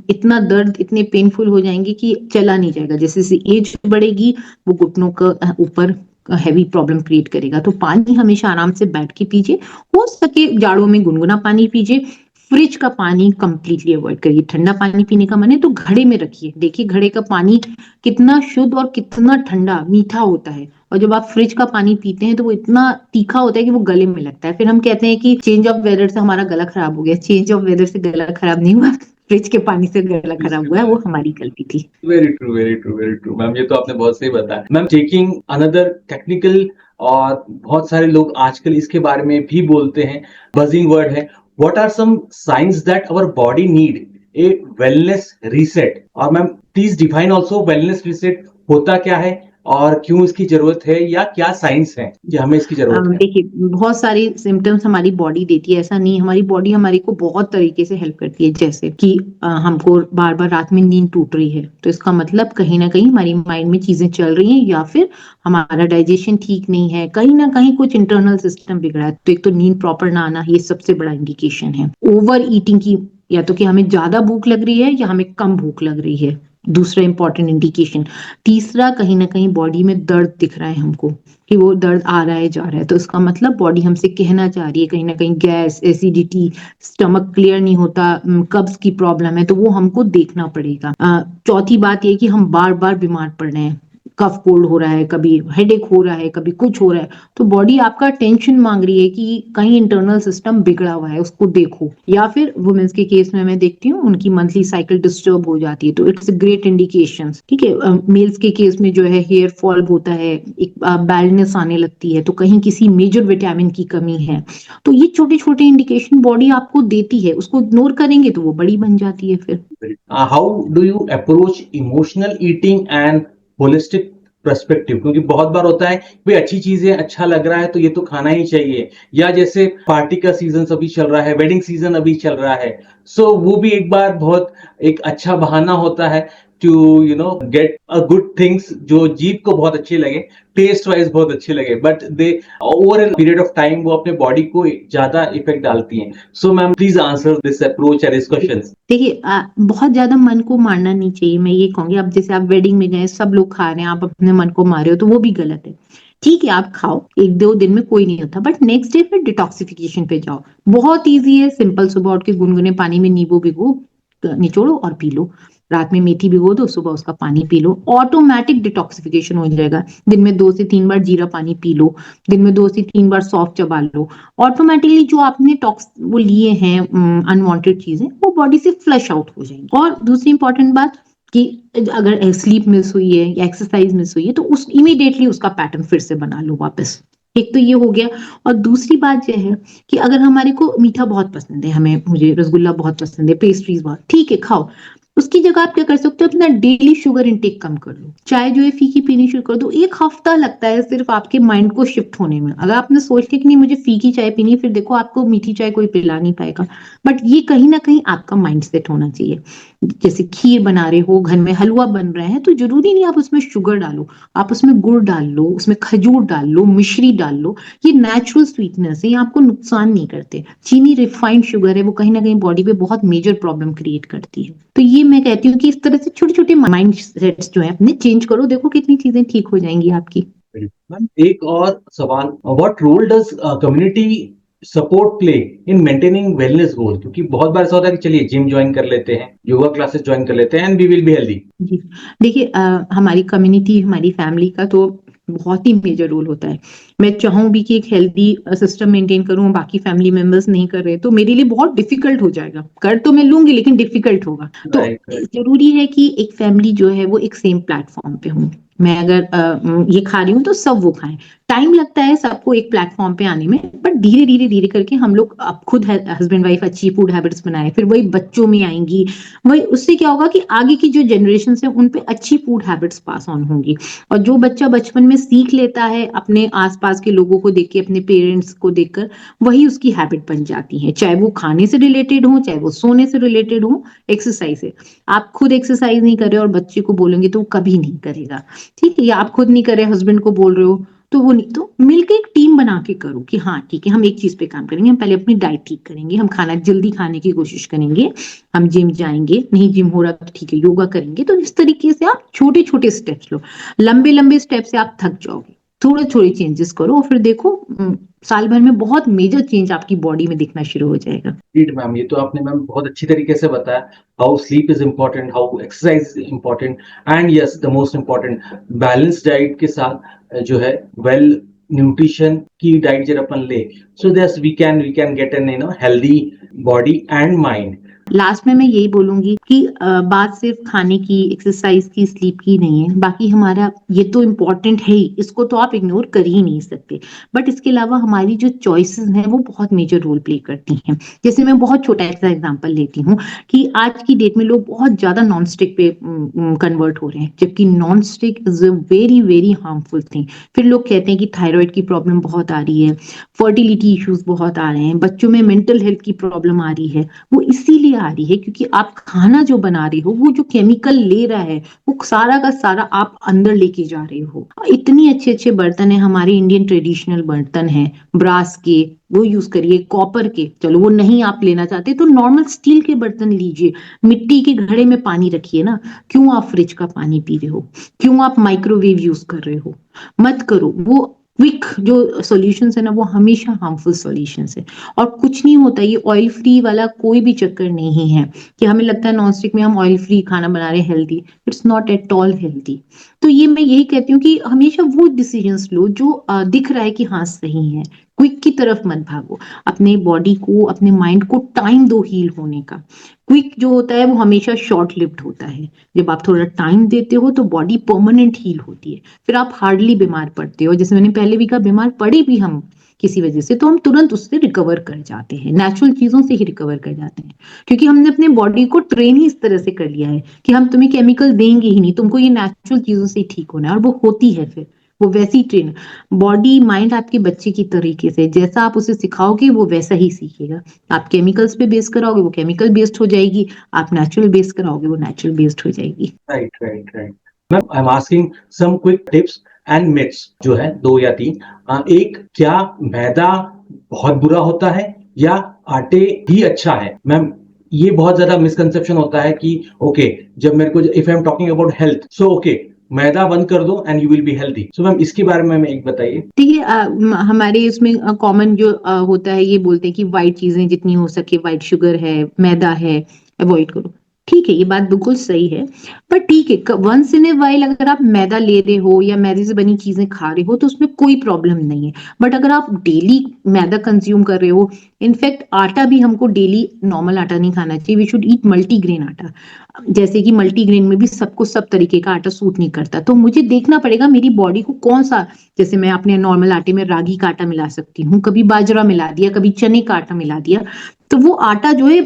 इतना दर्द, इतने पेनफुल हो जाएंगे कि चला नहीं जाएगा। जैसे जैसे एज बढ़ेगी, वो घुटनों का ऊपर हैवी प्रॉब्लम क्रिएट करेगा। तो पानी हमेशा आराम से बैठ के पीजिए। हो सके जाड़ों में गुनगुना पानी पीजिए। फ्रिज का पानी कंप्लीटली अवॉइड करिए। ठंडा पानी पीने का मन है तो घड़े में रखिए। देखिए घड़े का पानी कितना शुद्ध और कितना ठंडा मीठा होता है। और जब आप फ्रिज का पानी पीते हैं तो वो इतना तीखा होता है कि वो गले में लगता है। फिर हम कहते हैं कि चेंज ऑफ वेदर से हमारा गला खराब हो गया। चेंज ऑफ वेदर से गला खराब नहीं हुआ, फ्रिज के पानी से गला खराब हुआ है, वो हमारी गलती थी। Very true, very true, very true ma'am, ये तो आपने बहुत सही बताया। मैम, टेकिंग अनदर टेक्निकल, और बहुत सारे लोग आजकल इसके बारे में भी बोलते हैं, बजिंग वर्ड है, what are some science that our body need a wellness reset? और ma'am please define also wellness reset होता क्या है और क्यों इसकी जरूरत है, या क्या साइंस है कि हमें इसकी जरूरत है? देखिए, बहुत सारी सिम्टम्स हमारी बॉडी देती है, ऐसा नहीं। हमारी बॉडी हमारे को बहुत तरीके से हेल्प करती है। जैसे कि हमको बार बार रात में नींद टूट रही है, तो इसका मतलब कहीं ना कहीं हमारी माइंड में चीजें चल रही हैं, या फिर हमारा डाइजेशन ठीक नहीं है, कहीं ना कहीं कुछ इंटरनल सिस्टम बिगड़ा है। तो एक तो नींद प्रॉपर ना आना, ये सबसे बड़ा इंडिकेशन है। ओवर ईटिंग की, या तो कि हमें ज्यादा भूख लग रही है या हमें कम भूख लग रही है, दूसरा इंपॉर्टेंट इंडिकेशन। तीसरा, कहीं ना कहीं बॉडी में दर्द दिख रहा है हमको, कि वो दर्द आ रहा है जा रहा है, तो इसका मतलब बॉडी हमसे कहना चाह रही है कहीं ना कहीं गैस, एसिडिटी, स्टमक क्लियर नहीं होता, कब्ज की प्रॉब्लम है, तो वो हमको देखना पड़ेगा। चौथी बात ये कि हम बार बार बीमार पड़ रहे हैं। कफ कोल्ड हो रहा है, कभी हेडेक हो रहा है, कभी कुछ हो रहा है, तो बॉडी आपका टेंशन मांग रही है कि कहीं इंटरनल सिस्टम बिगड़ा हुआ है, उसको देखो। या फिर वुमेन्स के केस में मैं देखती हूँ उनकी मंथली साइकिल डिस्टर्ब हो जाती है, तो इट्स ग्रेट इंडिकेशन। ठीक है, मेल्स के केस में जो है हेयर फॉल होता है, एक बैलनेस आने लगती है, तो कहीं किसी मेजर विटामिन की कमी है। तो ये छोटे छोटे इंडिकेशन बॉडी आपको देती है, उसको इग्नोर करेंगे तो वो बड़ी बन जाती है फिर। How do you approach emotional eating and holistic perspective? क्योंकि बहुत बार होता है भाई अच्छी चीजें अच्छा लग रहा है तो ये तो खाना ही चाहिए, या जैसे पार्टी का सीजन अभी चल रहा है, वेडिंग सीजन अभी चल रहा है, सो वो भी एक बार बहुत एक अच्छा बहाना होता है to get a good things जो जीभ को बहुत अच्छी लगे, टेस्ट वाइज बहुत अच्छी लगे, but they over a period of time वो अपने बॉडी को ज्यादा इफेक्ट डालती हैं। So ma'am please answer this approach and this question. देखिए, बहुत ज्यादा मन को मारना नहीं चाहिए, मैं ये कहूंगी। अब जैसे आप वेडिंग में गए, सब लोग खा रहे हैं, आप अपने मन को मारे हो, तो वो भी गलत है। ठीक है, आप खाओ, एक दो दिन में कोई नहीं होता, बट नेक्स्ट डे फिर डिटॉक्सिफिकेशन पे जाओ। बहुत ईजी है, सिंपल। सुबह उठ के गुनगुने पानी में नींबू भिगो, निचोड़ो और पी लो। रात में मेथी भिगो दो, सुबह उसका पानी पी लो, ऑटोमेटिक डिटॉक्सिफिकेशन हो जाएगा। दिन में 2 से 3 बार जीरा पानी पी लो, दिन में 2 से 3 बार सौंफ चबा लो। ऑटोमेटिकली जो आपने टॉक्स वो लिए हैं अनवांटेड चीजें, वो बॉडी से फ्लश आउट हो जाएंगी। और दूसरी इंपॉर्टेंट बात कि अगर स्लीप मिस हुई है या एक्सरसाइज मिस हुई है, तो उस इमीडिएटली उसका पैटर्न फिर से बना लो वापस। एक तो ये हो गया। और दूसरी बात यह है कि अगर हमारे को मीठा बहुत पसंद है, मुझे रसगुल्ला बहुत पसंद है, पेस्ट्रीज बहुत, ठीक है, खाओ। उसकी जगह आप क्या कर सकते हो, अपना डेली शुगर इंटेक कम कर लो। चाय जो है फीकी पीनी शुरू कर दो। 1 हफ्ता लगता है सिर्फ आपके माइंड को शिफ्ट होने में। अगर आपने सोच लिया कि नहीं मुझे फीकी चाय पीनी है, फिर देखो आपको मीठी चाय कोई पिला नहीं पाएगा। बट ये कहीं ना कहीं आपका माइंड सेट होना चाहिए। जैसे खीर बना रहे हो, घर में हलवा बन रहा है, तो जरूरी नहीं आप उसमें शुगर डालो, आप उसमें गुड़ डाल लो, उसमें खजूर डाल लो, मिश्री डाल लो। ये नेचुरल स्वीटनेस है, ये आपको नुकसान नहीं करते। चीनी रिफाइंड शुगर है, वो कहीं ना कहीं बॉडी पे बहुत मेजर प्रॉब्लम क्रिएट करती है। तो ये मैं कहती हूँ कि इस तरह से छोटे छोटे माइंड सेट्स जो है अपने चेंज करो, देखो कितनी चीजें ठीक हो जाएंगी आपकी। मैम एक और सवाल, what role does community support play in maintaining wellness goal? क्योंकि बहुत बार ऐसा होता है कि चलिए जिम ज्वाइन कर लेते हैं, योगा क्लासेस ज्वाइन कर लेते हैं and we will be healthy. जी, देखिए, हमारी कम्युनिटी, हमारी फैमिली का तो बहुत ही मेजर रोल होता है। मैं चाहूँ भी कि एक हेल्दी सिस्टम मेंटेन करूँ, बाकी फैमिली मेंबर्स नहीं कर रहे, तो मेरे लिए बहुत डिफिकल्ट हो जाएगा। कर तो मैं लूंगी लेकिन डिफिकल्ट होगा। तो राइट। जरूरी है कि एक फैमिली जो है वो एक सेम प्लेटफॉर्म पे हो। मैं अगर ये खा रही हूँ तो सब वो खाएं। टाइम लगता है सबको एक प्लेटफॉर्म पे आने में, बट धीरे धीरे धीरे करके हम लोग अब खुद हस्बैंड वाइफ अच्छी फूड हैबिट्स बनाए, फिर वही बच्चों में आएंगी। वही उससे क्या होगा कि आगे की जो जनरेशन है उन पे अच्छी फूड हैबिट्स पास ऑन होंगी। और जो बच्चा बचपन में सीख लेता है अपने आसपास के लोगों को देख के, अपने पेरेंट्स को देखकर, वही उसकी हैबिट बन जाती है। चाहे वो खाने से रिलेटेड हो, चाहे वो सोने से रिलेटेड हो, एक्सरसाइज से। आप खुद एक्सरसाइज नहीं कर रहे और बच्चे को बोलेंगे तो वो कभी नहीं करेगा। ठीक है, या आप खुद नहीं कर रहे, हस्बैंड को बोल रहे हो, तो वो नहीं। तो मिलके एक टीम बना के करो कि हाँ ठीक है, हम एक चीज पे काम करेंगे, हम पहले अपनी डाइट ठीक करेंगे, हम खाना जल्दी खाने की कोशिश करेंगे, हम जिम जाएंगे, नहीं जिम हो रहा तो ठीक है योगा करेंगे। तो इस तरीके से आप छोटे छोटे स्टेप्स लो। लंबे लंबे स्टेप से आप थक जाओगे, थोड़े थोड़े चेंजेस करो और फिर देखो साल भर में बहुत मेजर चेंज आपकी बॉडी में दिखना शुरू हो जाएगा। ठीक मैम, ये तो आपने मैम बहुत अच्छी तरीके से बताया how sleep is important, how exercise is important, and yes the most important balance diet के साथ जो है वेल न्यूट्रिशन की डाइट जब अपन ले, so that we can get an healthy body and mind. Last में मैं यही बोलूंगी कि बात सिर्फ खाने की, एक्सरसाइज की, स्लीप की नहीं है। बाकी हमारा ये तो इम्पोर्टेंट है ही, इसको तो आप इग्नोर कर ही नहीं सकते। बट इसके अलावा हमारी जो चॉइसेस हैं वो बहुत मेजर रोल प्ले करती हैं। जैसे मैं बहुत छोटा सा एग्जांपल लेती हूँ कि आज की डेट में लोग बहुत ज्यादा नॉन स्टिक पे कन्वर्ट हो रहे हैं, जबकि non stick is a very very harmful thing. फिर लोग कहते हैं कि थायराइड की प्रॉब्लम बहुत आ रही है, फर्टिलिटी इश्यूज बहुत आ रहे हैं, बच्चों में मेंटल हेल्थ की प्रॉब्लम आ रही है। वो इसीलिए आ रही है क्योंकि आप खाना जो बना रहे हो, वो जो केमिकल ले रहा है, वो सारा का सारा आप अंदर लेके जा रहे हो। इतनी अच्छे अच्छे बर्तन है, हमारे इंडियन ट्रेडिशनल बर्तन है, ब्रास के, वो यूज करिए। कॉपर के, चलो वो नहीं आप लेना चाहते तो नॉर्मल स्टील के बर्तन लीजिए। मिट्टी के घड़े में पानी रखिए ना। क्यों आप फ्रिज का पानी पी रहे हो? क्यों आप माइक्रोवेव यूज कर रहे हो? मत करो। वो क्विक जो सॉल्यूशंस है ना वो हमेशा हार्मफुल सॉल्यूशंस है। और कुछ नहीं होता, ये ऑयल फ्री वाला कोई भी चक्कर नहीं है कि हमें लगता है नॉन स्टिक में हम ऑयल फ्री खाना बना रहे हैं healthy, it's not at all healthy. तो ये मैं यही कहती हूँ कि हमेशा वो डिसीजंस लो जो दिख रहा है कि हाँ सही है। क्विक की तरफ मत भागो, अपने बॉडी को अपने माइंड को टाइम दो हील होने का। क्विक जो होता है वो हमेशा शॉर्ट लिव्ड होता है, जब आप थोड़ा टाइम देते हो तो बॉडी परमानेंट हील होती है, फिर आप हार्डली बीमार पड़ते हो। जैसे मैंने पहले भी कहा, बीमार पड़े भी हम किसी वजह से तो हम तुरंत उससे रिकवर कर जाते हैं, नेचुरल चीजों से ही रिकवर कर जाते हैं, क्योंकि हमने अपने बॉडी को ट्रेन ही इस तरह से कर लिया है कि हम तुम्हें केमिकल देंगे ही नहीं, तुमको ये नेचुरल चीजों से ही ठीक होना है। और वो होती है, फिर वो वैसी ट्रेन बॉडी माइंड आपके बच्चे की तरीके से, जैसा आप उसे सिखाओगे वो वैसा ही सीखेगा। आप केमिकल्स पे बेस कराओगे वो केमिकल बेस्ड हो जाएगी, आप नेचुरल बेस कराओगे वो नेचुरल बेस्ड हो जाएगी। Right right right. Ma'am I am asking some quick tips and myths जो है, दो या तीन। एक, क्या मैदा बहुत बुरा होता है या आटे ही अच्छा है? मैम ये बहुत ज्यादा मिसकंसेप्शन होता है कि ओके, जब मेरे को, if I am talking about health, so okay मैदा बंद कर दो and you will be healthy. So ma'am इसके बारे में एक बताइए। देखिए, हमारे इसमें कॉमन जो होता है, ये बोलते हैं कि वाइट चीजें जितनी हो सके, वाइट शुगर है, मैदा है, अवॉइड करो। ठीक है, ये बात बिल्कुल सही है। पर ठीक है, वंस इन ए वाइल अगर आप मैदा ले रहे हो या मैदे से बनी चीजें खा रहे हो तो उसमें कोई प्रॉब्लम नहीं है। बट अगर आप डेली मैदा कंज्यूम कर रहे हो, इनफैक्ट आटा भी हमको डेली नॉर्मल आटा नहीं खाना चाहिए, वी शुड ईट मल्टीग्रेन आटा। जैसे कि मल्टीग्रेन में भी सबको सब तरीके का आटा सूट नहीं करता, तो मुझे देखना पड़ेगा मेरी बॉडी को कौन सा। जैसे मैं अपने नॉर्मल आटे में रागी का आटा मिला सकती हूँ, कभी बाजरा मिला दिया, कभी चने का आटा मिला दिया, तो वो आटा जो है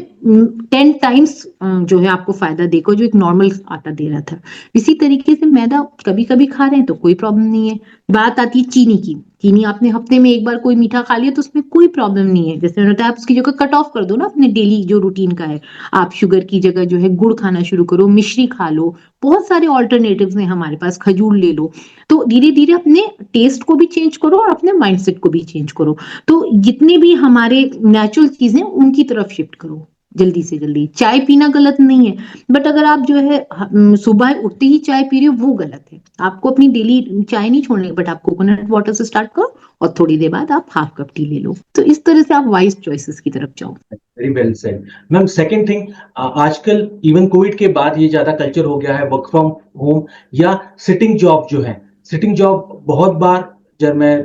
10 टाइम्स जो है आपको फायदा देगा जो एक नॉर्मल आटा दे रहा था। इसी तरीके से मैदा कभी कभी खा रहे हैं तो कोई प्रॉब्लम नहीं है। बात आती है चीनी की। चीनी आपने हफ्ते में एक बार कोई मीठा खा लिया तो उसमें कोई प्रॉब्लम नहीं है, जैसे मैंने बताया, आप उसकी जगह कट ऑफ कर दो ना अपने डेली जो रूटीन का है। आप शुगर की जगह जो है गुड़ खाना शुरू करो, मिश्री खा लो, बहुत सारे ऑल्टरनेटिव्स हैं हमारे पास, खजूर ले लो। तो धीरे धीरे अपने टेस्ट को भी चेंज करो और अपने माइंडसेट को भी चेंज करो। तो जितने भी हमारे नेचुरल चीजें उनकी तरफ शिफ्ट करो जल्दी से जल्दी। चाय पीना गलत नहीं है, बट अगर आप जो है सुबह उठते ही चाय पी रहे हो वो गलत है। आपको अपनी डेली चाय नहीं छोड़नी, बट आप कोकोनट वाटर से स्टार्ट करो और थोड़ी देर बाद आप हाफ कप टी ले लो। तो इस तरह से आप वाइज चॉइसेस की तरफ जाओ। Very well said ma'am. Second thing, आजकल इवन कोविड के बाद ये ज्यादा कल्चर हो गया है वर्क फ्रॉम होम या सिटिंग जॉब जो है। सिटिंग जॉब बहुत बार, जब मैं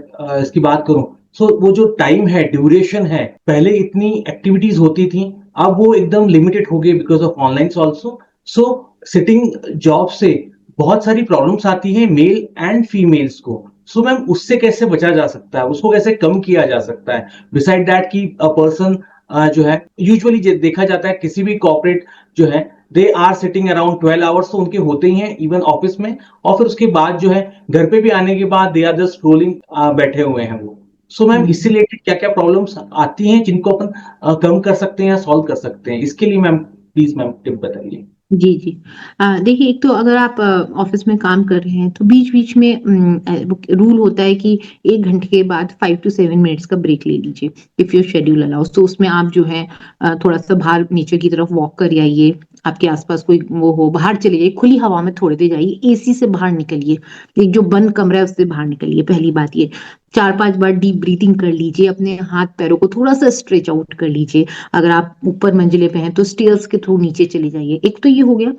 इसकी बात करूं, सो वो जो टाइम है, ड्यूरेशन है, पहले इतनी एक्टिविटीज होती थी, अब वो एकदम लिमिटेड हो गई because of online also. So sitting job से बहुत सारी प्रॉब्लम्स आती है मेल एंड फीमेल्स को। सो मैम उससे कैसे बचा जा सकता है, उसको कैसे कम किया जा सकता है? बिसाइड दैट कि अ पर्सन जो है, यूजुअली देखा जाता है किसी भी कॉर्पोरेट जो है, they are sitting around 12 hours तो उनके होते ही हैं इवन ऑफिस में, और फिर उसके बाद जो है घर पे भी आने के बाद दे आर जस्ट स्क्रोलिंग, बैठे हुए हैं वो। सो मैम इससे रिलेटेड क्या क्या प्रॉब्लम्स आती हैं जिनको अपन कम कर सकते हैं या सॉल्व कर सकते हैं? इसके लिए मैम प्लीज मैम टिप बताइए। जी जी। देखिए, एक तो अगर आप ऑफिस में काम कर रहे हैं तो बीच बीच में रूल होता है कि 1 घंटे के बाद 5 to 7 मिनट्स का ब्रेक ले लीजिए, इफ योर शेड्यूल अलाउज। तो उसमें आप जो है थोड़ा सा बाहर नीचे की तरफ वॉक कर आइए, आपके आसपास कोई वो हो, बाहर चले जाइए, खुली हवा में थोड़ी देर जाइए, एसी से बाहर निकलिए, एक जो बंद कमरा है उससे बाहर निकलिए। पहली बात ये, 4-5 बार डीप ब्रीथिंग कर लीजिए, अपने हाथ पैरों को थोड़ा सा स्ट्रेच आउट कर लीजिए। अगर आप ऊपर मंजिले पे हैं तो स्टेयर्स के थ्रू नीचे चले जाइए। एक तो ये हो गया।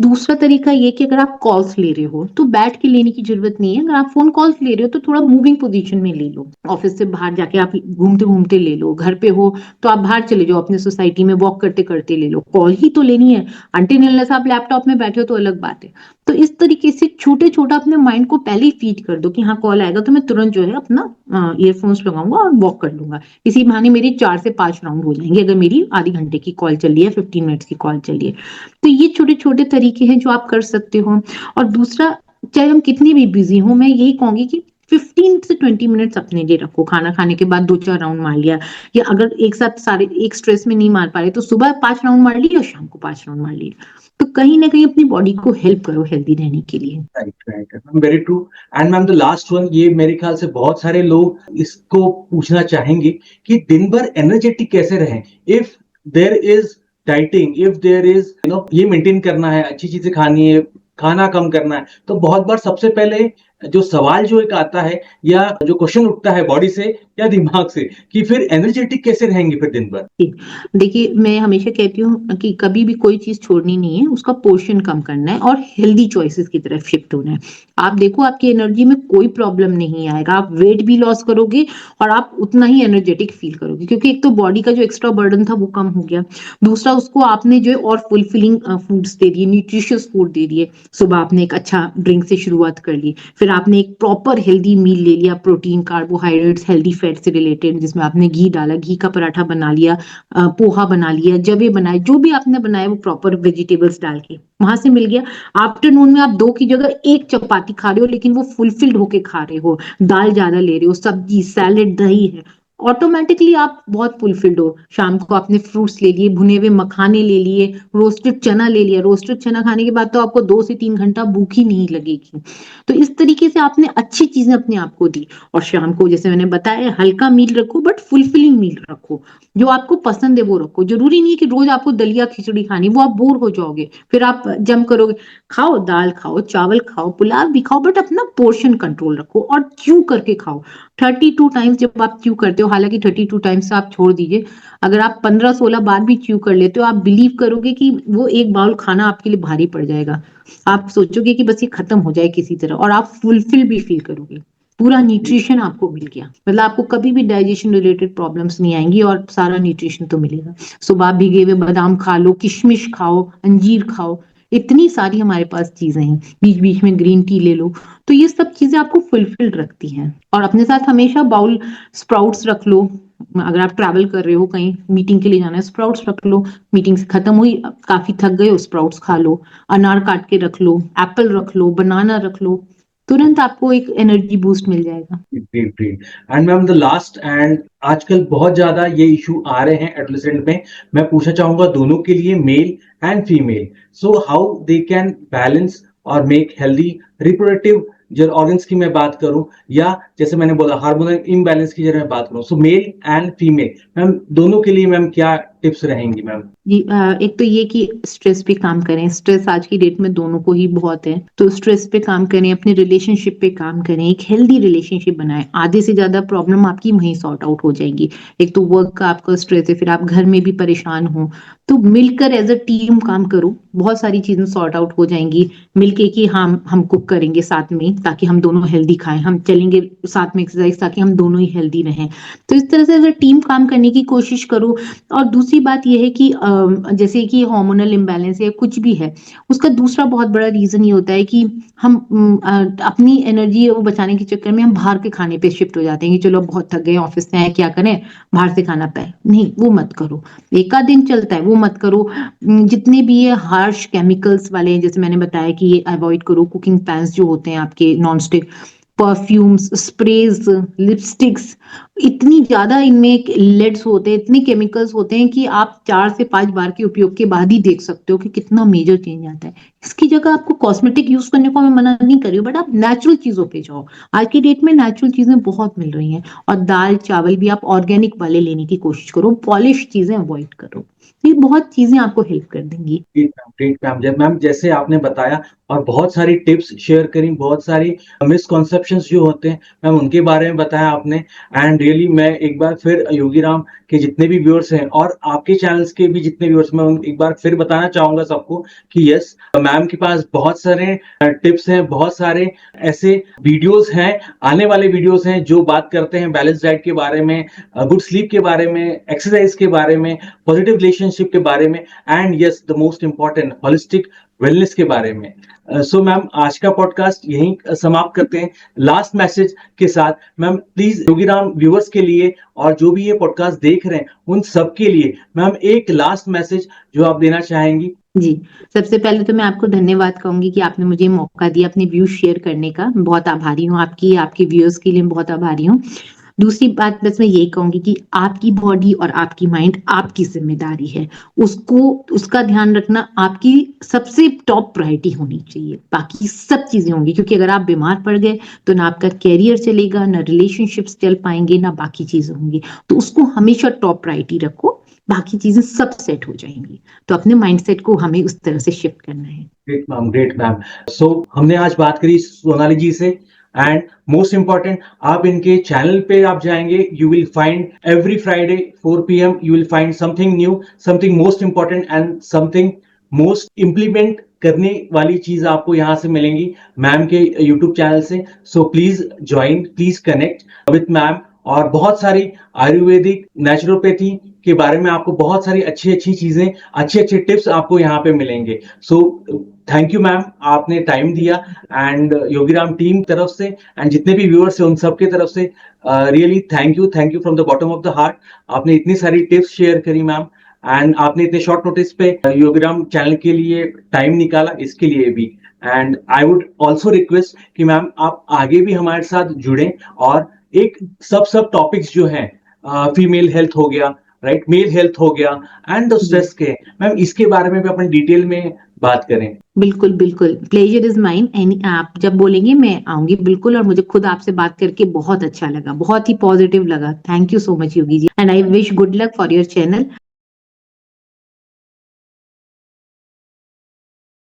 दूसरा तरीका ये कि अगर आप कॉल्स ले रहे हो तो बैठ के लेने की जरूरत नहीं है। अगर आप फोन कॉल्स ले रहे हो तो थोड़ा मूविंग पोजीशन में ले लो, ऑफिस से बाहर जाके आप घूमते घूमते ले लो। घर पे हो तो आप बाहर चले जाओ, अपने सोसाइटी में वॉक करते करते ले लो। कॉल ही तो लेनी है, अनटिल अनलेस आप लैपटॉप में बैठे हो तो अलग बात है। तो इस तरीके से छोटे छोटा अपने माइंड को पहले ही फीड कर दो कि हाँ कॉल आएगा तो मैं तुरंत जो है अपना ईयरफोन्स लगाऊंगा और वॉक कर लूंगा। इसी बहाने मेरे 4 से 5 राउंड हो जाएंगे अगर मेरी आधी घंटे की कॉल चल रही है, 15 मिनट्स की कॉल चल रही है। तो ये छोटे छोटे तरीके हैं जो आप कर सकते हो। और दूसरा, चाहे हम कितनी भी बिजी हो, मैं यही कहूंगी कि 15 से 20 मिनट्स अपने लिए रखो। खाना खाने के बाद 2-4 राउंड मार लिया, या अगर एक साथ सारे एक स्ट्रेस में नहीं मार पा रहे तो सुबह 5 राउंड मार लिए और शाम को 5 राउंड मार लिए। तो कहीं ना कहीं अपनी बॉडी को हेल्प करो हेल्दी रहने के लिए। Right right ma'am, very true. And ma'am the last one, ये मेरे ख्याल से बहुत सारे लोग इसको पूछना चाहेंगे कि दिन भर एनर्जेटिक कैसे रहें। If there is dieting, if there is ये मेंटेन करना है, अच्छी चीजें खानी है, खाना कम करना है, तो बहुत बार सबसे पहले जो सवाल जो एक आता है या जो क्वेश्चन उठता है बॉडी से या दिमाग से कि फिर एनर्जेटिक कैसे रहेंगे फिर दिन भर? जी, देखिए मैं हमेशा कहती हूँ कि कभी भी कोई चीज छोड़नी नहीं है, उसका पोर्शन कम करना है और हेल्दी चॉइसेस की तरफ शिफ्ट होना है। आप देखो आपकी एनर्जी में कोई प्रॉब्लम नहीं आएगा, आप वेट भी लॉस करोगे और आप उतना ही एनर्जेटिक फील करोगे, क्योंकि एक तो बॉडी का जो एक्स्ट्रा बर्डन था वो कम हो गया, दूसरा उसको आपने जो है और फुलफिलिंग फूड्स दे दिए, न्यूट्रिशियस फूड दे दिए। सुबह आपने एक अच्छा ड्रिंक से शुरुआत कर ली, फिर आपने एक प्रॉपर हेल्दी मील ले लिया, प्रोटीन, कार्बोहाइड्रेट्स, हेल्दी फैट से रिलेटेड, जिसमें आपने घी डाला, घी का पराठा बना लिया, पोहा बना लिया, जबे बनाए, जो भी आपने बनाया वो प्रॉपर वेजिटेबल्स डाल के वहां से मिल गया। आफ्टरनून में आप 2 की जगह 1 चपाती खा रहे हो, लेकिन वो फुलफिल्ड होके खा रहे हो, दाल ज्यादा ले रहे हो, सब्जी, सैलेड, दही है, ऑटोमेटिकली आप बहुत फुलफिल्ड हो। शाम को आपने फ्रूट्स ले लिए, भुने हुए मखाने ले लिए, रोस्टेड चना ले लिया, रोस्टेड चना खाने के बाद तो आपको 2 से 3 घंटा भूख ही नहीं लगेगी। तो इस तरीके से आपने अच्छी चीजें अपने आप को दी। और शाम को जैसे मैंने बताया, हल्का मील रखो बट फुलफिलिंग मील रखो, जो आपको पसंद है वो रखो। जरूरी नहीं है कि रोज आपको दलिया खिचड़ी खानी, वो आप बोर हो जाओगे, फिर आप जम करोगे। खाओ, दाल खाओ, चावल खाओ, पुलाव भी खाओ, बट अपना पोर्शन कंट्रोल रखो और च्यू करके खाओ। 32 टाइम्स जब आप च्यू करते हो, हालांकि 32 टाइम्स आप छोड़ दीजिए, अगर आप 15-16 बार भी च्यू कर लेते हो, आप बिलीव करोगे कि वो एक बाउल खाना आपके लिए भारी पड़ जाएगा। आप सोचोगे कि बस ये खत्म हो जाए किसी तरह, और आप फुलफिल भी फील करोगे, पूरा न्यूट्रिशन आपको मिल गया, मतलब आपको कभी भी डाइजेशन रिलेटेड प्रॉब्लम्स नहीं आएंगी और सारा न्यूट्रिशन तो मिलेगा। सुबह आप भीगे हुए बादाम खा लो, किशमिश खाओ, अंजीर खाओ, इतनी सारी हमारे पास चीजें हैं, बीच बीच में ग्रीन टी ले लो। तो ये सब चीजें आपको फुलफिल्ड रखती हैं। और अपने साथ हमेशा बाउल स्प्राउट्स रख लो, अगर आप ट्रैवल कर रहे हो, कहीं मीटिंग के लिए जाना है, स्प्राउट्स रख लो, मीटिंग से खत्म हुई, काफी थक गए हो, स्प्राउट्स खा लो, अनार काट के रख लो, एप्पल रख लो, बनाना रख लो, तुरंत आपको एक एनर्जी बूस्ट मिल जाएगा। Great great. And ma'am the last and आजकल बहुत ज्यादा ये इशू आ रहे हैं एडोलेसेंट में, मैं पूछना चाहूंगा दोनों के लिए, male and female, so how they can balance और मेक हेल्दी रिप्रोडक्टिव जो ऑर्गन्स की मैं बात करूं, या जैसे मैंने बोला हार्मोनल इम्बैलेंस की जब मैं बात करूं, सो मेल एंड फीमेल, मैम दोनों के लिए मैम क्या टिप्स रहेंगी मैम? जी, एक तो ये कि स्ट्रेस पे काम करें, स्ट्रेस आज की डेट में दोनों को ही बहुत है, तो स्ट्रेस पे काम करें, अपने रिलेशनशिप पे काम करें, एक हेल्दी रिलेशनशिप बनाएं, आधे से ज्यादा प्रॉब्लम आपकी वहीं सॉर्ट आउट हो जाएंगी। एक तो वर्क का आपका स्ट्रेस है, फिर आप घर में भी परेशान हो, तो मिलकर एज अ टीम काम करो, बहुत सारी चीजें सॉर्ट आउट हो जाएंगी। मिलके कि हम कुक करेंगे साथ में ताकि हम दोनों हेल्दी खाएं, हम चलेंगे साथ में एक्सरसाइज ताकि हम दोनों ही हेल्दी रहें। तो इस तरह से एज अ टीम काम करने की कोशिश करो। और दूसरी बात यह है कि जैसे कि हार्मोनल इम्बैलेंस है, कुछ भी है, उसका दूसरा बहुत बड़ा रीजन ये होता है कि हम अपनी एनर्जी वो बचाने के चक्कर में हम बाहर के खाने पे शिफ्ट हो जाते हैं कि चलो अब बहुत थक गए, ऑफिस से आए, क्या करें, बाहर से खाना पाए। नहीं, वो मत करो, एक आध दिन चलता है, वो मत करो। जितने भी ये हार्श केमिकल्स वाले हैं, जैसे मैंने बताया कि ये अवॉइड करो, कुकिंग पैंस जो होते हैं आपके non stick, perfumes, sprays, lipsticks, इतनी ज्यादा इनमें लेड्स होते हैं, इतने केमिकल्स होते हैं कि आप 4 से 5 बार के उपयोग के बाद ही देख सकते हो कि कितना मेजर चेंज आता है। इसकी जगह आपको कॉस्मेटिक यूज करने को मैं मना नहीं कर रही हूँ, बट आप नेचुरल चीजों पे जाओ। आज की डेट में नेचुरल चीजें बहुत मिल रही हैं, और दाल चावल भी आप ऑर्गेनिक वाले लेने की कोशिश करो, पॉलिश चीजें अवॉइड करो। ये बहुत चीजें आपको हेल्प कर देंगी। ग्रेट मैम, जब मैम जैसे आपने बताया और बहुत सारी टिप्स शेयर करी, बहुत सारी मिसकॉन्सेप्शंस जो होते हैं मैम उनके बारे में बताया आपने। एंड रियली मैं एक बार फिर योगी राम के जितने भी व्यूअर्स हैं और आपके चैनल्स के भी जितने व्यूअर्स, मैं एक बार फिर बताना चाहूंगा सबको कि यस, मैम के पास बहुत सारे टिप्स हैं, बहुत सारे ऐसे वीडियोस हैं, आने वाले वीडियोस हैं जो बात करते हैं बैलेंस डाइट के बारे में, गुड स्लीप के बारे में, एक्सरसाइज के बारे में, पॉजिटिव रिलेशनशिप के बारे में, and yes the most important holistic wellness के बारे में। सो मैम आज का पॉडकास्ट यहीं समाप्त करते हैं लास्ट मैसेज के साथ। मैम प्लीज योगीराम व्यूअर्स के लिए और जो भी ये पॉडकास्ट देख रहे हैं उन सब के लिए मैम एक लास्ट मैसेज जो आप देना चाहेंगी। जी, सबसे पहले तो मैं आपको धन्यवाद कहूंगी कि आपने मुझे मौका दिया अपने व्यूज शेयर करने का, मैं बहुत आभारी हूँ आपकी, आपके व्यूअर्स के लिए मैं बहुत आभारी हूँ। दूसरी बात बस मैं यही कहूंगी कि आपकी बॉडी और आपकी माइंड आपकी जिम्मेदारी है, उसको, उसका ध्यान रखना आपकी सबसे टॉप प्रायोरिटी होनी चाहिए, बाकी सब चीजें होंगी, क्योंकि अगर आप बीमार पड़ गए तो ना आपका कैरियर चलेगा, ना रिलेशनशिप्स चल पाएंगे, ना बाकी चीजें होंगी। तो उसको हमेशा टॉप प्रायोरिटी रखो, बाकी चीजें सब सेट हो जाएंगी। तो अपने माइंडसेट को हमें उस तरह से शिफ्ट करना है। Great ma'am, great ma'am. So हमने आज बात करी सोनाली जी से, एंड मोस्ट इम्पॉर्टेंट, आप इनके चैनल पे आप जाएंगे, you will find every Friday 4 PM you will find something new, something most important and something most implement करने वाली चीज आपको यहाँ से मिलेंगी मैम के यूट्यूब चैनल से। So please join, please connect with ma'am. और बहुत सारी आयुर्वेदिक नेचुरोपैथी के बारे में आपको बहुत सारी अच्छी अच्छी चीजें, अच्छे अच्छे टिप्स आपको यहाँ पे मिलेंगे। सो थैंक यू मैम, आपने टाइम दिया, एंड योगीराम टीम तरफ से एंड जितने भी व्यूअर्स हैं उन सबके तरफ से really thank you from the bottom of the heart. आपने इतनी सारी टिप्स शेयर करी मैम, एंड आपने इतने शॉर्ट नोटिस पे योगीराम चैनल के लिए टाइम निकाला, इसके लिए भी। And I would also request कि मैम आप आगे भी हमारे साथ जुड़ें, और एक सब टॉपिक्स जो हैं, फीमेल हेल्थ हो गया, राइट, मेल हेल्थ हो गया, एंड द स्ट्रेस के, मैम इसके बारे में भी अपन डिटेल में बात करें। बिल्कुल बिल्कुल, प्लेजर इज माइन। एनी आप जब बोलेंगे मैं आऊंगी बिल्कुल, और मुझे खुद आपसे बात करके बहुत अच्छा लगा, बहुत ही पॉजिटिव लगा। Thank you so much Yogi ji, and I wish good luck for your channel.